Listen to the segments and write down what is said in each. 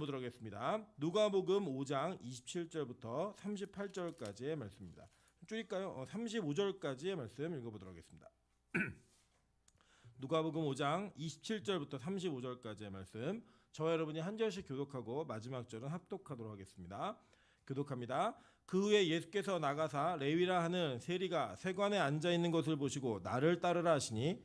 읽어보도록 하겠습니다. 누가복음 5장 27절부터 38절까지의 말씀입니다. 줄일까요? 35절까지의 말씀 읽어보도록 하겠습니다. 누가복음 5장 27절부터 35절까지의 말씀, 저와 여러분이 한 절씩 교독하고 마지막 절은 합독하도록 하겠습니다. 교독합니다. 그 후에 예수께서 나가사 레위라 하는 세리가 세관에 앉아 있는 것을 보시고 나를 따르라 하시니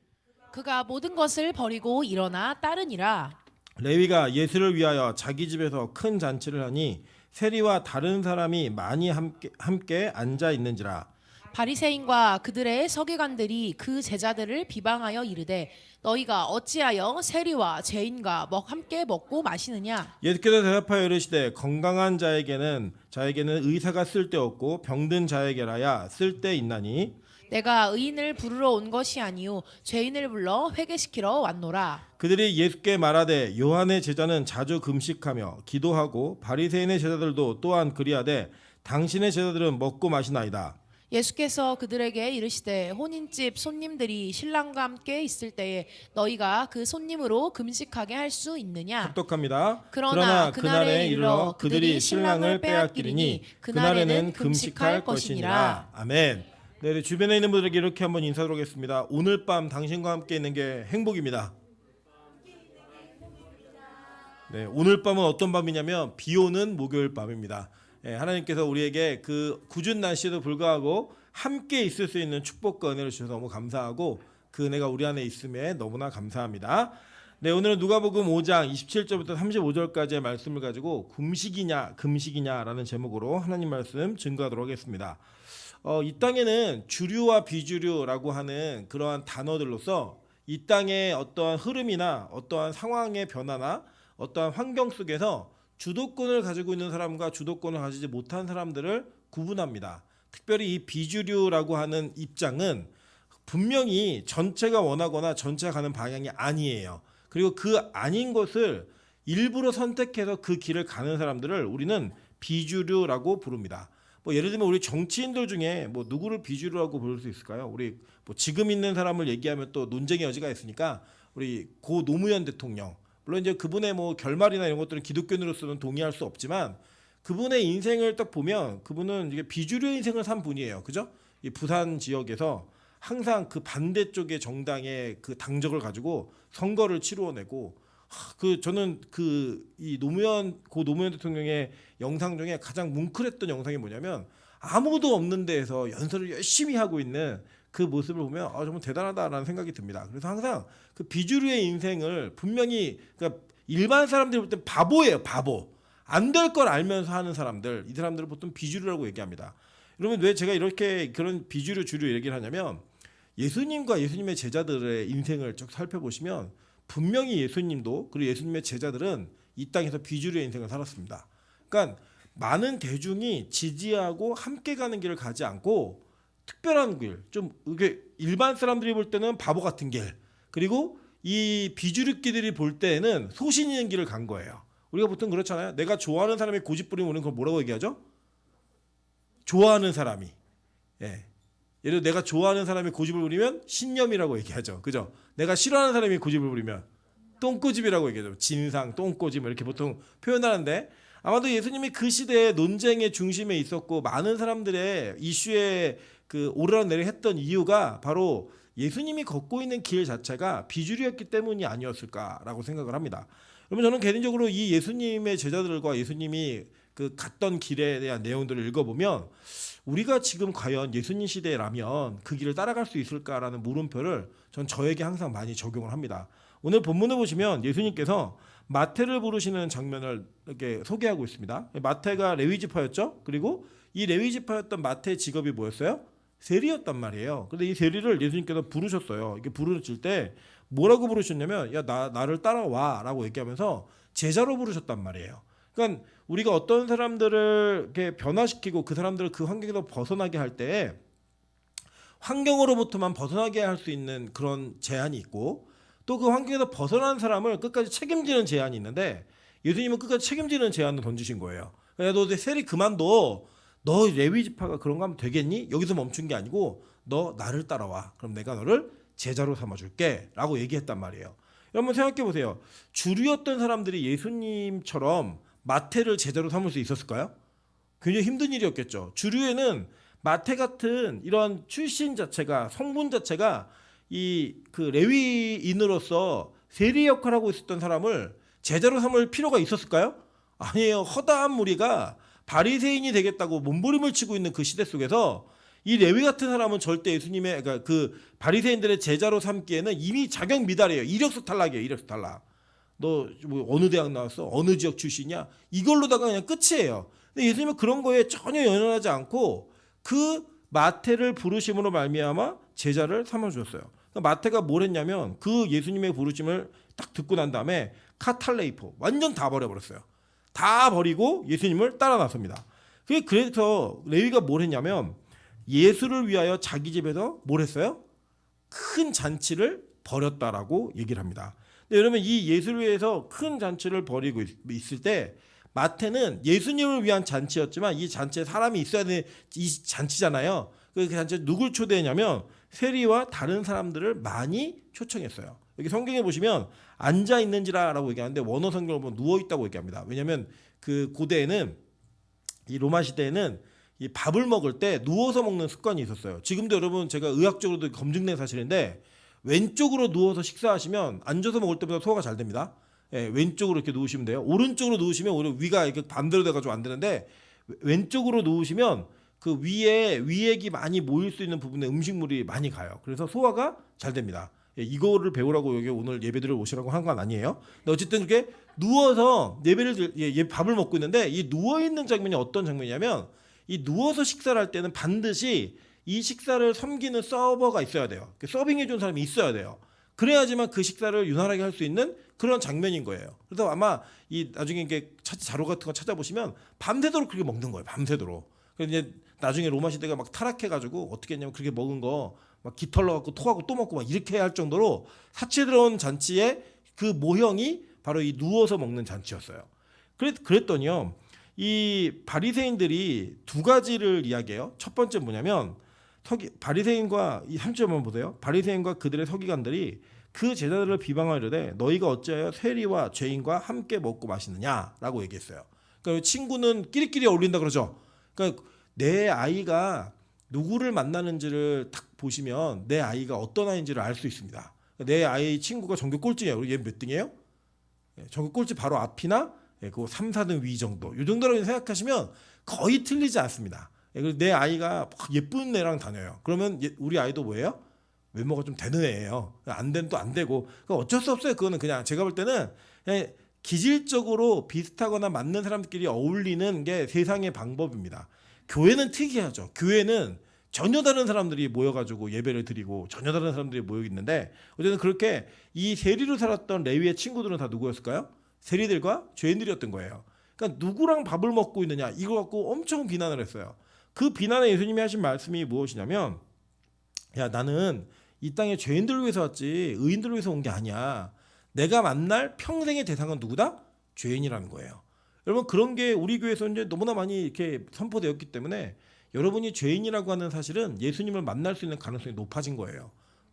그가 모든 것을 버리고 일어나 따르니라. 레위가 예수를 위하여 자기 집에서 큰 잔치를 하니 세리와 다른 사람이 많이 함께 앉아 있는지라. 바리새인과 그들의 서기관들이 그 제자들을 비방하여 이르되 너희가 어찌하여 세리와 죄인과 함께 먹고 마시느냐. 예수께서 대답하여 이르시되 건강한 자에게는 의사가 쓸데없고 병든 자에게라야 쓸데있나니 내가 의인을 부르러 온 것이 아니요 죄인을 불러 회개시키러 왔노라. 그들이 예수께 말하되 요한의 제자는 자주 금식하며 기도하고 바리새인의 제자들도 또한 그리하되 당신의 제자들은 먹고 마시나이다. 예수께서 그들에게 이르시되 혼인집 손님들이 신랑과 함께 있을 때에 너희가 그 손님으로 금식하게 할 수 있느냐. 합독합니다. 그러나 그날에 이르러 그들이 신랑을 빼앗기리니 그날에는 금식할 것이니라. 아멘. 네, 주변에 있는 분들에게 이렇게 한번 인사드리겠습니다. 오늘 밤 당신과 함께 있는 게 행복입니다. 네, 오늘 밤은 어떤 밤이냐면 비 오는 목요일 밤입니다. 네, 하나님께서 우리에게 그 궂은 날씨에도 불구하고 함께 있을 수 있는 축복과 은혜를 주셔서 너무 감사하고 그 은혜가 우리 안에 있음에 너무나 감사합니다. 네, 오늘은 누가복음 5장 27절부터 35절까지의 말씀을 가지고 금식이냐라는 제목으로 하나님 말씀 증거하도록 하겠습니다. 이 땅에는 주류와 비주류라고 하는 그러한 단어들로서 이 땅의 어떠한 흐름이나 어떠한 상황의 변화나 어떠한 환경 속에서 주도권을 가지고 있는 사람과 주도권을 가지지 못한 사람들을 구분합니다. 특별히 이 비주류라고 하는 입장은 분명히 전체가 원하거나 전체가 가는 방향이 아니에요. 그리고 그 아닌 것을 일부러 선택해서 그 길을 가는 사람들을 우리는 비주류라고 부릅니다. 예를 들면 우리 정치인들 중에 누구를 비주류라고 부를 수 있을까요? 우리 지금 있는 사람을 얘기하면 또 논쟁의 여지가 있으니까 우리 고 노무현 대통령, 물론 이제 그분의 결말이나 이런 것들은 기독교인으로서는 동의할 수 없지만 그분의 인생을 딱 보면 그분은 이게 비주류의 인생을 산 분이에요. 그죠? 이 부산 지역에서 항상 그 반대쪽의 정당의 그 당적을 가지고 선거를 치루어내고 저는 이 고 노무현 대통령의 영상 중에 가장 뭉클했던 영상이 뭐냐면 아무도 없는 데에서 연설을 열심히 하고 있는 그 모습을 보면 정말 대단하다라는 생각이 듭니다. 그래서 항상 그 비주류의 인생을 분명히 그러니까 일반 사람들이 볼 때 바보예요. 바보. 안 될 걸 알면서 하는 사람들, 이 사람들을 보통 비주류라고 얘기합니다. 여러분 왜 제가 이렇게 그런 비주류 주류 얘기를 하냐면 예수님과 예수님의 제자들의 인생을 쭉 살펴보시면 분명히 예수님도 그리고 예수님의 제자들은 이 땅에서 비주류의 인생을 살았습니다. 그러니까 많은 대중이 지지하고 함께 가는 길을 가지 않고 특별한 길, 좀 이게 일반 사람들이 볼 때는 바보 같은 길, 그리고 이 비주류끼들이 볼 때는 소신 있는 길을 간 거예요. 우리가 보통 그렇잖아요. 내가 좋아하는 사람이 고집 부리면 우리는 그걸 뭐라고 얘기하죠? 좋아하는 사람이. 예. 예를 들어 내가 좋아하는 사람이 고집을 부리면 신념이라고 얘기하죠. 그죠? 내가 싫어하는 사람이 고집을 부리면 똥꼬집이라고 얘기하죠. 진상, 똥꼬집 이렇게 보통 표현하는데 아마도 예수님이 그 시대의 논쟁의 중심에 있었고 많은 사람들의 이슈에 그 오르락내리락 했던 이유가 바로 예수님이 걷고 있는 길 자체가 비주류였기 때문이 아니었을까라고 생각을 합니다. 그러면 저는 개인적으로 이 예수님의 제자들과 예수님이 그 갔던 길에 대한 내용들을 읽어보면 우리가 지금 과연 예수님 시대라면 그 길을 따라갈 수 있을까라는 물음표를 전 저에게 항상 많이 적용을 합니다. 오늘 본문을 보시면 예수님께서 마태를 부르시는 장면을 이렇게 소개하고 있습니다. 마태가 레위 지파였죠. 그리고 이 레위 지파였던 마태의 직업이 뭐였어요? 세리였단 말이에요. 근데 이 세리를 예수님께서 부르셨어요. 이렇게 부르실 때 뭐라고 부르셨냐면 야 나를 따라와라고 얘기하면서 제자로 부르셨단 말이에요. 그러니까 우리가 어떤 사람들을 이렇게 변화시키고 그 사람들을 그 환경에서 벗어나게 할 때 환경으로부터만 벗어나게 할 수 있는 그런 제한이 있고 또 그 환경에서 벗어난 사람을 끝까지 책임지는 제한이 있는데 예수님은 끝까지 책임지는 제한을 던지신 거예요. 야, 너 세리 그만둬. 너 레위 지파가 그런 거 하면 되겠니? 여기서 멈춘 게 아니고 너 나를 따라와. 그럼 내가 너를 제자로 삼아줄게 라고 얘기했단 말이에요. 여러분 생각해 보세요. 주류였던 사람들이 예수님처럼 마태를 제자로 삼을 수 있었을까요? 굉장히 힘든 일이었겠죠. 주류에는 마태 같은 이런 출신 자체가 성분 자체가 이 그 레위인으로서 세리 역할을 하고 있었던 사람을 제자로 삼을 필요가 있었을까요? 아니에요. 허다한 무리가 바리새인이 되겠다고 몸부림을 치고 있는 그 시대 속에서 이 레위 같은 사람은 절대 예수님의 그러니까 그 바리새인들의 제자로 삼기에는 이미 자격 미달이에요. 이력서 탈락이에요. 이력서 탈락. 너 뭐 어느 대학 나왔어? 어느 지역 출신이야? 이걸로다가 그냥 끝이에요. 근데 예수님은 그런 거에 전혀 연연하지 않고 그 마태를 부르심으로 말미암아 제자를 삼아 주셨어요. 그러니까 마태가 뭘 했냐면 그 예수님의 부르심을 딱 듣고 난 다음에 카탈레이포 완전 다 버려버렸어요. 다 버리고 예수님을 따라 나섭니다. 그래서 레위가 뭘 했냐면 예수를 위하여 자기 집에서 뭘 했어요? 큰 잔치를 벌였다라고 얘기를 합니다. 근데 여러분 이 예수를 위해서 큰 잔치를 벌이고 있을 때 마태는 예수님을 위한 잔치였지만 이 잔치에 사람이 있어야 되는 이 잔치잖아요. 그 잔치에 누굴 초대했냐면 세리와 다른 사람들을 많이 초청했어요. 여기 성경에 보시면 앉아 있는지라라고 얘기하는데 원어 성경을 보면 누워 있다고 얘기합니다. 왜냐하면 그 고대에는 이 로마 시대에는 이 밥을 먹을 때 누워서 먹는 습관이 있었어요. 지금도 여러분 제가 의학적으로도 검증된 사실인데 왼쪽으로 누워서 식사하시면 앉아서 먹을 때보다 소화가 잘 됩니다. 예, 왼쪽으로 이렇게 누우시면 돼요. 오른쪽으로 누우시면 오히려 위가 이렇게 반대로 돼가지고 안 되는데 왼쪽으로 누우시면 그 위에 위액이 많이 모일 수 있는 부분에 음식물이 많이 가요. 그래서 소화가 잘 됩니다. 예, 이거를 배우라고 여기 오늘 예배드려 오시라고 한 건 아니에요. 근데 어쨌든 그렇게 누워서 밥을 먹고 있는데 이 누워 있는 장면이 어떤 장면이냐면 이 누워서 식사를 할 때는 반드시 이 식사를 섬기는 서버가 있어야 돼요. 서빙해 준 사람이 있어야 돼요. 그래야지만 그 식사를 유난하게 할 수 있는 그런 장면인 거예요. 그래서 아마 이 나중에 이게 자료 같은 거 찾아보시면 밤새도록 그렇게 먹는 거예요. 밤새도록. 그래서 이제 나중에 로마 시대가 막 타락해가지고 어떻게 했냐면 그렇게 먹은 거 막 깃털러 갖고 토하고 또 먹고 막 이렇게 할 정도로 사치 들어온 잔치의 그 모형이 바로 이 누워서 먹는 잔치였어요. 그랬더니요. 이 바리새인들이 두 가지를 이야기해요. 첫 번째 뭐냐면 바리새인과 이 3절만 보세요. 바리새인과 그들의 서기관들이 그 제자들을 비방하려되 너희가 어찌하여 세리와 죄인과 함께 먹고 마시느냐라고 얘기했어요. 그러니까 친구는 끼리끼리 어울린다 그러죠. 그러니까 내 아이가 누구를 만나는지를 딱 보시면 내 아이가 어떤 아이인지를 알 수 있습니다. 내 아이 친구가 전교 꼴찌예요. 얘 몇 등이에요? 전교 꼴찌 바로 앞이나 그 3, 4등 위 정도. 이 정도라고 생각하시면 거의 틀리지 않습니다. 그리고 내 아이가 예쁜 애랑 다녀요. 그러면 우리 아이도 뭐예요? 외모가 좀 되는 애예요. 안 되면 또 안 되고. 어쩔 수 없어요. 그거는 그냥 제가 볼 때는 그냥 기질적으로 비슷하거나 맞는 사람들끼리 어울리는 게 세상의 방법입니다. 교회는 특이하죠. 교회는 전혀 다른 사람들이 모여가지고 예배를 드리고 전혀 다른 사람들이 모여 있는데 어쨌든 그렇게 이 세리로 살았던 레위의 친구들은 다 누구였을까요? 세리들과 죄인들이었던 거예요. 그러니까 누구랑 밥을 먹고 있느냐 이거 갖고 엄청 비난을 했어요. 그 비난에 예수님이 하신 말씀이 무엇이냐면 야 나는 이 땅에 죄인들을 위해서 왔지 의인들을 위해서 온 게 아니야. 내가 만날 평생의 대상은 누구다? 죄인이라는 거예요. 여러분 그런 게 우리 교회에서 이제 너무나 많이 이렇게 선포되었기 때문에 여러분이 죄인이라고 하는 사실은 예수님을 만날 수 있는 가능성이 높아진 거예요.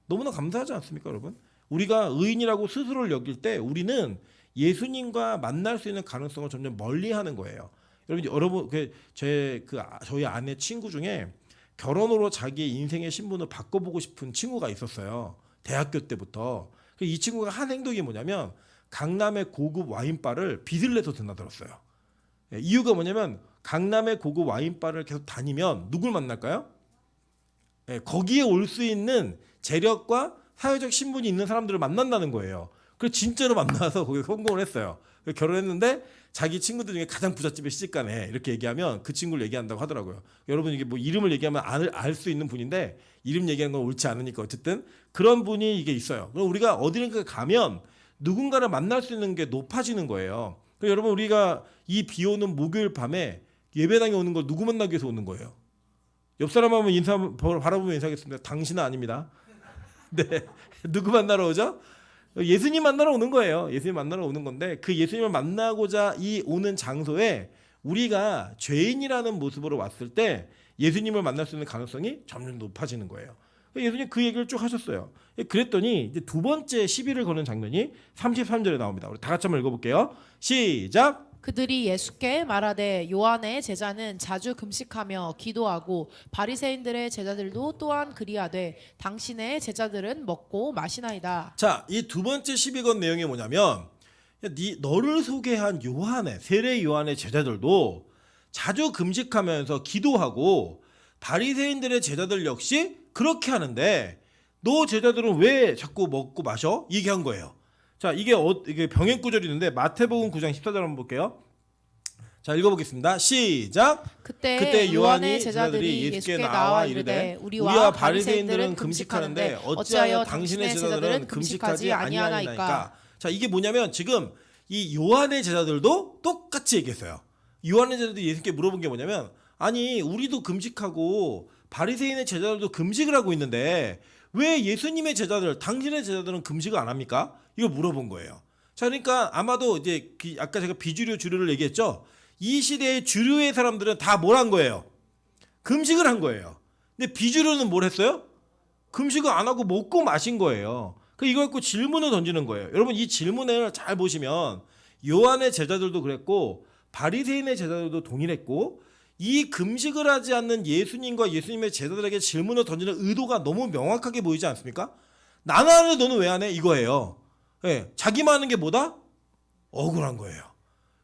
너무나 감사하지 않습니까, 여러분? 우리가 의인이라고 스스로를 여길 때 우리는 예수님과 만날 수 있는 가능성을 점점 멀리하는 거예요. 여러분 저희 아내 친구 중에 결혼으로 자기의 인생의 신분을 바꿔보고 싶은 친구가 있었어요. 대학교 때부터. 이 친구가 한 행동이 뭐냐면 강남의 고급 와인바를 빚을 내서 드나들었어요. 이유가 뭐냐면 강남의 고급 와인바를 계속 다니면 누굴 만날까요? 거기에 올 수 있는 재력과 사회적 신분이 있는 사람들을 만난다는 거예요. 그래서 진짜로 만나서 거기서 성공을 했어요. 결혼했는데 자기 친구들 중에 가장 부잣집에 시집가네 이렇게 얘기하면 그 친구를 얘기한다고 하더라고요. 여러분 이게 뭐 이름을 얘기하면 알 수 있는 분인데 이름 얘기하는 건 옳지 않으니까 어쨌든 그런 분이 이게 있어요. 그럼 우리가 어디든가 가면 누군가를 만날 수 있는 게 높아지는 거예요. 그러니까 여러분 우리가 이 비 오는 목요일 밤에 예배당에 오는 걸 누구 만나기 위해서 오는 거예요? 옆 사람 한번 바라보면 인사하겠습니다. 당신은 아닙니다. 네, 누구 만나러 오죠? 예수님 만나러 오는 거예요. 예수님 만나러 오는 건데 그 예수님을 만나고자 이 오는 장소에 우리가 죄인이라는 모습으로 왔을 때 예수님을 만날 수 있는 가능성이 점점 높아지는 거예요. 예수님 그 얘기를 쭉 하셨어요. 그랬더니 이제 두 번째 시비를 거는 장면이 33절에 나옵니다. 우리 다 같이 한번 읽어볼게요. 시작. 그들이 예수께 말하되 요한의 제자는 자주 금식하며 기도하고 바리새인들의 제자들도 또한 그리하되 당신의 제자들은 먹고 마시나이다. 자, 이 두 번째 12권 내용이 뭐냐면 너를 소개한 요한의 세례 요한의 제자들도 자주 금식하면서 기도하고 바리새인들의 제자들 역시 그렇게 하는데 너 제자들은 왜 자꾸 먹고 마셔? 얘기한 거예요. 자, 이게 병행 구절이 있는데 마태복음 9장 14절 한번 볼게요. 자, 읽어보겠습니다. 시작. 그때 요한의 제자들이 예수께 나와 이르되 우리와 바리새인들은 금식하는데 어찌하여 당신의 제자들은 금식하지 아니하나이까. 자, 이게 뭐냐면 지금 이 요한의 제자들도 똑같이 얘기했어요. 요한의 제자들이 예수께 물어본 게 뭐냐면 아니 우리도 금식하고 바리새인의 제자들도 금식을 하고 있는데 왜 예수님의 제자들, 당신의 제자들은 금식을 안 합니까? 이걸 물어본 거예요. 자, 그러니까 아마도 이제 아까 제가 비주류 주류를 얘기했죠. 이 시대의 주류의 사람들은 다 뭘 한 거예요? 금식을 한 거예요. 근데 비주류는 뭘 했어요? 금식을 안 하고 먹고 마신 거예요. 이걸 갖고 질문을 던지는 거예요. 여러분 이 질문을 잘 보시면 요한의 제자들도 그랬고 바리새인의 제자들도 동일했고 이 금식을 하지 않는 예수님과 예수님의 제자들에게 질문을 던지는 의도가 너무 명확하게 보이지 않습니까? 나는 하는데 너는 왜 안 해? 이거예요. 네, 자기만 하는 게 뭐다? 억울한 거예요.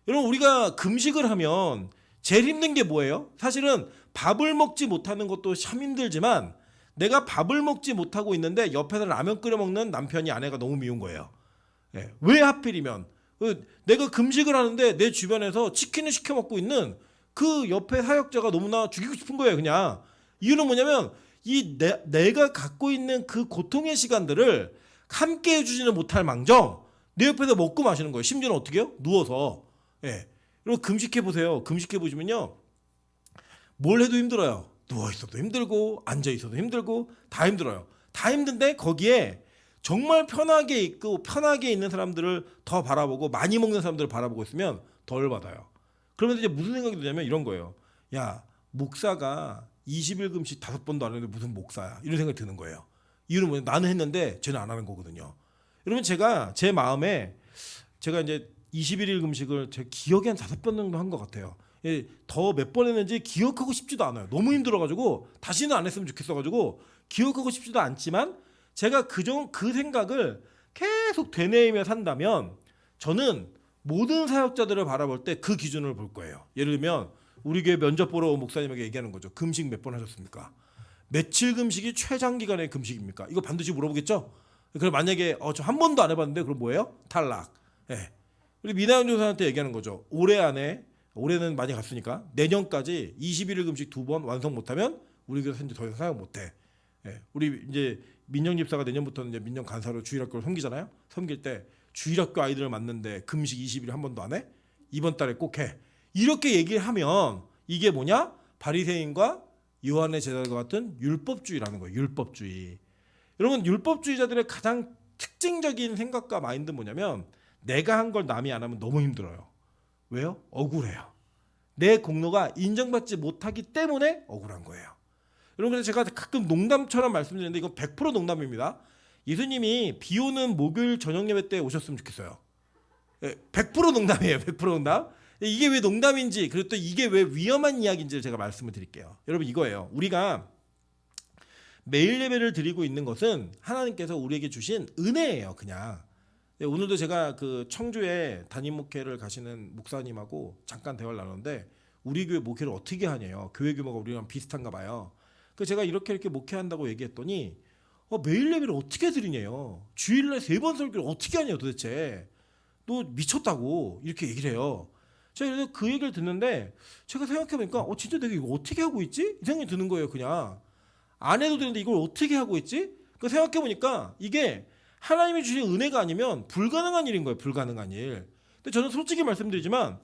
여러분 우리가 금식을 하면 제일 힘든 게 뭐예요? 사실은 밥을 먹지 못하는 것도 참 힘들지만 내가 밥을 먹지 못하고 있는데 옆에서 라면 끓여 먹는 남편이 아내가 너무 미운 거예요. 네, 왜 하필이면 내가 금식을 하는데 내 주변에서 치킨을 시켜 먹고 있는 그 옆에 사역자가 너무나 죽이고 싶은 거예요. 그냥 이유는 뭐냐면 내가 갖고 있는 그 고통의 시간들을 함께 해주지는 못할 망정 내 옆에서 먹고 마시는 거예요. 심지어는 어떻게 해요? 누워서. 예. 그리고 금식해 보세요. 금식해 보시면요, 뭘 해도 힘들어요. 누워 있어도 힘들고 앉아 있어도 힘들고 다 힘들어요. 다 힘든데 거기에 정말 편하게 있고 편하게 있는 사람들을 더 바라보고 많이 먹는 사람들을 바라보고 있으면 덜 받아요. 그러면 이제 무슨 생각이 드냐면 이런 거예요. 야, 목사가 20일 금식 5번도 안 했는데 무슨 목사야? 이런 생각이 드는 거예요. 이유는 뭐냐? 나는 했는데 쟤는 안 하는 거거든요. 여러분 제가 제 마음에 제가 이제 21일 금식을 제 기억에 한 5번 정도 한 것 같아요. 더 몇 번 했는지 기억하고 싶지도 않아요. 너무 힘들어가지고 다시는 안 했으면 좋겠어가지고 기억하고 싶지도 않지만 제가 그 생각을 계속 되뇌이며 산다면 저는 모든 사역자들을 바라볼 때 그 기준을 볼 거예요. 예를 들면 우리 교회 면접 보러 온 목사님에게 얘기하는 거죠. 금식 몇 번 하셨습니까? 며칠 금식이 최장기간의 금식입니까? 이거 반드시 물어보겠죠? 그럼 만약에 저 한 번도 안 해봤는데 그럼 뭐예요? 탈락. 예. 우리 미나연 조사한테 얘기하는 거죠. 올해 안에 올해는 많이 갔으니까 내년까지 21일 금식 2번 완성 못하면 우리 교회 더 이상 사역 못해. 예. 우리 이제 민영 집사가 내년부터는 이제 민영 간사로 주일학교를 섬기잖아요. 섬길 때 주일학교 아이들을 만났는데 금식 20일 한 번도 안 해? 이번 달에 꼭 해. 이렇게 얘기를 하면 이게 뭐냐? 바리새인과 요한의 제자들과 같은 율법주의라는 거예요. 율법주의. 여러분 율법주의자들의 가장 특징적인 생각과 마인드는 뭐냐면 내가 한 걸 남이 안 하면 너무 힘들어요. 왜요? 억울해요. 내 공로가 인정받지 못하기 때문에 억울한 거예요. 여러분 그래서 제가 가끔 농담처럼 말씀드리는데 이건 100% 농담입니다. 예수님이 비 오는 목요일 저녁 예배 때 오셨으면 좋겠어요. 100% 농담이에요. 100% 농담. 이게 왜 농담인지 그리고 또 이게 왜 위험한 이야기인지를 제가 말씀을 드릴게요. 여러분 이거예요. 우리가 매일 예배를 드리고 있는 것은 하나님께서 우리에게 주신 은혜예요. 그냥. 오늘도 제가 그 청주에 담임 목회를 가시는 목사님하고 잠깐 대화를 나눴는데 우리 교회 목회를 어떻게 하냐요. 교회 규모가 우리랑 비슷한가 봐요. 그래서 제가 이렇게 얘기했더니 매일 예배를 어떻게 드리냐요. 주일날 3번 설교를 어떻게 하냐요 도대체. 너 미쳤다고 이렇게 얘기를 해요. 제가 그 얘기를 듣는데 제가 생각해보니까 진짜 내가 이거 어떻게 하고 있지? 이 생각이 드는 거예요. 그냥 안 해도 되는데 이걸 어떻게 하고 있지? 그 생각해보니까 이게 하나님이 주신 은혜가 아니면 불가능한 일인 거예요. 불가능한 일. 근데 저는 솔직히 말씀드리지만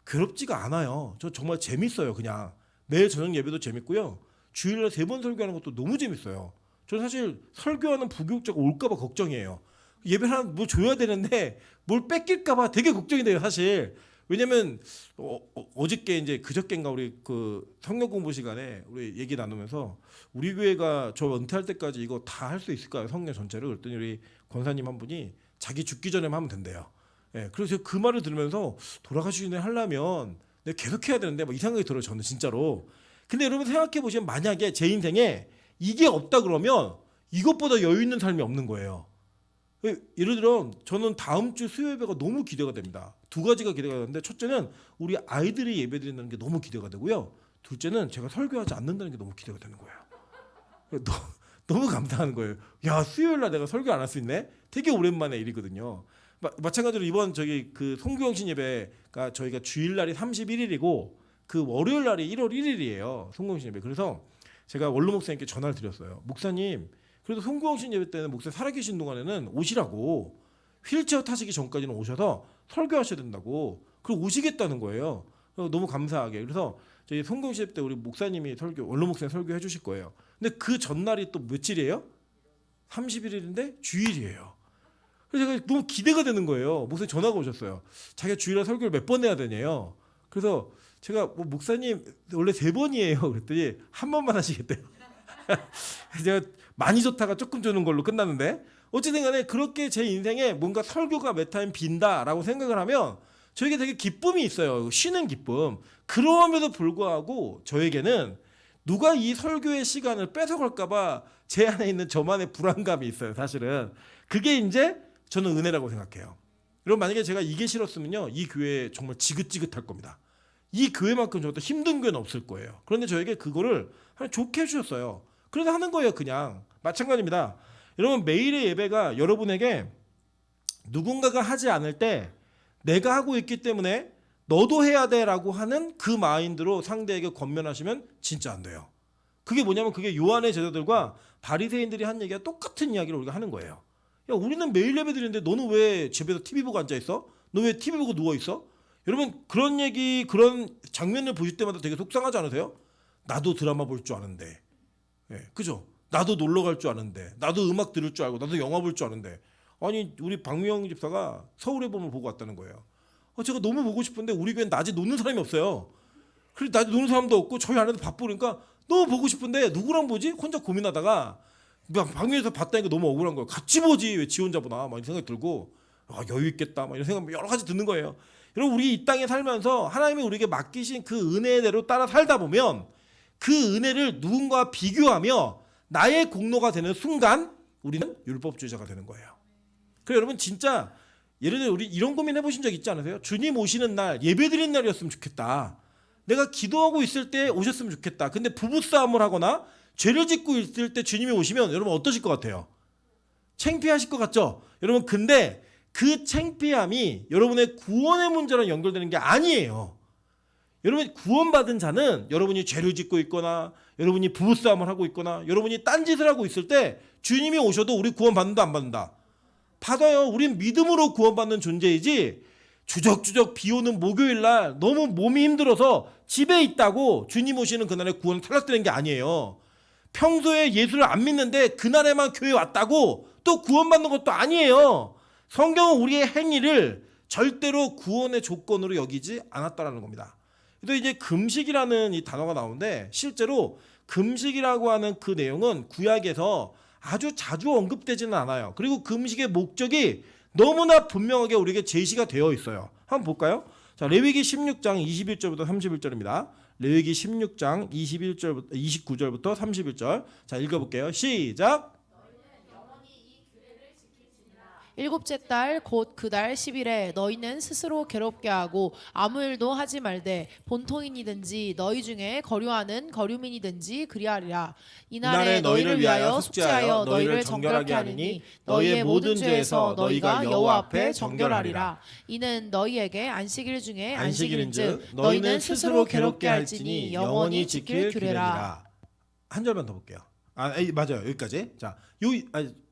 괴롭지가 않아요. 저 정말 재밌어요. 그냥 매일 저녁 예배도 재밌고요. 주일날 3번 설교하는 것도 너무 재밌어요. 저는 사실 설교하는 부교육자가 올까봐 걱정이에요. 예배 하나 뭐 줘야 되는데 뭘 뺏길까봐 되게 걱정이 돼요. 사실. 왜냐면 어저께 이제 그저께인가 우리 그 성경 공부 시간에 우리 얘기 나누면서 우리 교회가 저 은퇴할 때까지 이거 다 할 수 있을까요? 성경 전체를. 그랬더니 우리 권사님 한 분이 자기 죽기 전에만 하면 된대요. 예, 그래서 제가 그 말을 들으면서 돌아가시기 전에 하려면 내가 계속 해야 되는데 막 이 생각이 들어요. 저는 진짜로. 근데 여러분 생각해 보시면 만약에 제 인생에 이게 없다 그러면 이것보다 여유 있는 삶이 없는 거예요. 예를 들어 저는 다음 주 수요 예배가 너무 기대가 됩니다. 두 가지가 기대가 되는데 첫째는 우리 아이들이 예배 드린다는 게 너무 기대가 되고요. 둘째는 제가 설교하지 않는다는 게 너무 기대가 되는 거예요. 너무 감사한 거예요. 야, 수요일 날 내가 설교 안 할 수 있네. 되게 오랜만에 일이거든요. 마찬가지로 이번 저기 그 송구영신 예배가 저희가 주일 날이 31일이고 그 월요일 날이 1월 1일이에요. 송구영신 예배. 그래서 제가 원로 목사님께 전화를 드렸어요. 목사님, 그래도 송구영신 예배 때는 목사 살아계신 동안에는 오시라고, 휠체어 타시기 전까지는 오셔서 설교하셔야 된다고, 그리고 오시겠다는 거예요. 그래서 너무 감사하게. 그래서 저희 송구영신 예배 때 우리 목사님이 원로 목사님 설교해 주실 거예요. 근데 그 전날이 또 며칠이에요? 31일인데 주일이에요. 그래서 제가 너무 기대가 되는 거예요. 목사님 전화가 오셨어요. 자기가 주일날 설교를 몇 번 해야 되냐요. 그래서 제가 목사님 원래 3번이에요. 그랬더니 한 번만 하시겠대요. 제가 많이 좋다가 조금 주는 걸로 끝났는데 어쨌든 간에 그렇게 제 인생에 뭔가 설교가 몇 타임 빈다라고 생각을 하면 저에게 되게 기쁨이 있어요. 쉬는 기쁨. 그럼에도 불구하고 저에게는 누가 이 설교의 시간을 뺏어갈까 봐 제 안에 있는 저만의 불안감이 있어요. 사실은 그게 이제 저는 은혜라고 생각해요. 여러분 만약에 제가 이게 싫었으면요, 이 교회 정말 지긋지긋할 겁니다. 이 교회만큼 저도 힘든 교회는 없을 거예요. 그런데 저에게 그거를 좋게 해주셨어요. 그래서 하는 거예요. 그냥 마찬가지입니다. 여러분 매일의 예배가 여러분에게 누군가가 하지 않을 때 내가 하고 있기 때문에 너도 해야 돼라고 하는 그 마인드로 상대에게 권면하시면 진짜 안 돼요. 그게 뭐냐면 그게 요한의 제자들과 바리새인들이 한 얘기가 똑같은 이야기를 우리가 하는 거예요. 야, 우리는 매일 예배 드리는데 너는 왜 집에서 TV 보고 앉아 있어? 너 왜 TV 보고 누워 있어? 여러분 그런 얘기, 그런 장면을 보실 때마다 되게 속상하지 않으세요? 나도 드라마 볼 줄 아는데, 예, 그죠? 나도 놀러 갈 줄 아는데, 나도 음악 들을 줄 알고, 나도 영화 볼 줄 아는데, 아니 우리 박미영 집사가 서울의 봄을 보고 왔다는 거예요. 제가 너무 보고 싶은데 우리 교회는 낮에 노는 사람이 없어요. 그리고 낮에 노는 사람도 없고 저희 아내도 바쁘니까 너무 보고 싶은데 누구랑 보지? 혼자 고민하다가 방송에서 봤다니까 너무 억울한 거예요. 같이 보지 왜 지 혼자 보나 막 이런 생각이 들고, 여유 있겠다 막 이런 생각 여러 가지 드는 거예요. 여러분 우리 이 땅에 살면서 하나님이 우리에게 맡기신 그 은혜대로 따라 살다 보면 그 은혜를 누군가와 비교하며 나의 공로가 되는 순간 우리는 율법주의자가 되는 거예요. 그래서 여러분 진짜 예를 들어 우리 이런 고민 해보신 적 있지 않으세요? 주님 오시는 날 예배드리는 날이었으면 좋겠다. 내가 기도하고 있을 때 오셨으면 좋겠다. 근데 부부싸움을 하거나 죄를 짓고 있을 때 주님이 오시면 여러분 어떠실 것 같아요? 창피하실 것 같죠? 여러분 근데 그 창피함이 여러분의 구원의 문제랑 연결되는 게 아니에요. 여러분 구원받은 자는 여러분이 죄를 짓고 있거나 여러분이 부부싸움을 하고 있거나 여러분이 딴짓을 하고 있을 때 주님이 오셔도 우리 구원받는다 안 받는다? 받아요. 우린 믿음으로 구원받는 존재이지 주적주적 비오는 목요일날 너무 몸이 힘들어서 집에 있다고 주님 오시는 그날에 구원 탈락되는 게 아니에요. 평소에 예수를 안 믿는데 그날에만 교회 왔다고 또 구원받는 것도 아니에요. 성경은 우리의 행위를 절대로 구원의 조건으로 여기지 않았다라는 겁니다. 그래서 이제 금식이라는 이 단어가 나오는데 실제로 금식이라고 하는 그 내용은 구약에서 아주 자주 언급되지는 않아요. 그리고 금식의 목적이 너무나 분명하게 우리에게 제시가 되어 있어요. 한번 볼까요? 자, 레위기 16장 21절부터 31절입니다. 레위기 16장 29절부터 31절. 자, 읽어볼게요. 시작. 일곱째 달 곧 그 달 10일에 너희는 스스로 괴롭게 하고 아무 일도 하지 말되 본통인이든지 너희 중에 거류하는 거류민이든지 그리하리라. 이날에 너희를 위하여 숙제하여 너희를 정결하게 하리니 너희의 모든 죄에서 너희가 여호와 앞에 정결하리라. 이는 너희에게 안식일 중에 안식일인즉 너희는 스스로 괴롭게 할지니 영원히 지킬 규례라. 한 절만 더 볼게요. 맞아요. 여기까지. 자,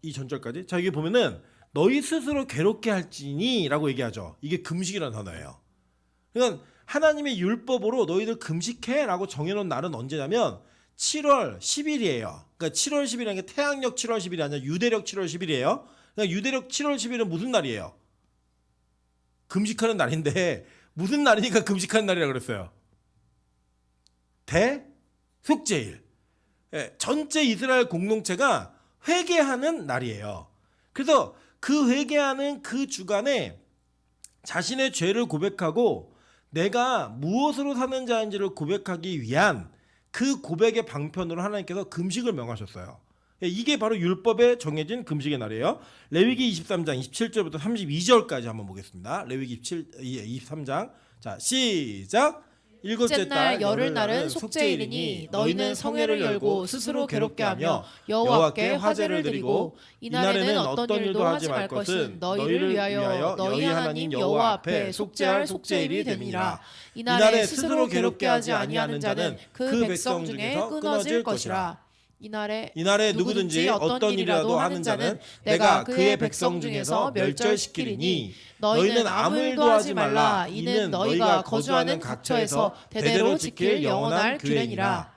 이 전절까지. 자, 여기 보면은 너희 스스로 괴롭게 할지니라고 얘기하죠. 이게 금식이라는 단어예요. 그러니까 하나님의 율법으로 너희들 금식해라고 정해놓은 날은 언제냐면 7월 10일이에요. 그러니까 7월 10일이라는 게 태양력 7월 10일이 아니라 유대력 7월 10일이에요. 그러니까 유대력 7월 10일은 무슨 날이에요? 금식하는 날인데 무슨 날이니까 금식하는 날이라고 그랬어요? 대속죄일. 전체 이스라엘 공동체가 회개하는 날이에요. 그래서 그 회개하는 그 주간에 자신의 죄를 고백하고 내가 무엇으로 사는 자인지를 고백하기 위한 그 고백의 방편으로 하나님께서 금식을 명하셨어요. 이게 바로 율법에 정해진 금식의 날이에요. 레위기 23장 27절부터 32절까지 한번 보겠습니다. 레위기 23장 자 시작. 일곱째 달 열흘날은 속죄일이니 너희는 성회를 열고 스스로 괴롭게 하며 여호와께 화제를 드리고 이날에는 어떤 일도 하지 말 것은 너희를 위하여 너희 하나님 여호와 앞에 속죄할 속죄일이 됨이라. 이날에 스스로 괴롭게 하지 아니하는 자는 그 백성 중에 끊어질 것이라. 이날에 누구든지 어떤 일이라도 하는 자는 내가 그의 백성 중에서 멸절시키리니 너희는 아무 일도 하지 말라. 이는 너희가 거주하는 각처에서 대대로 지킬 영원할 규례니라.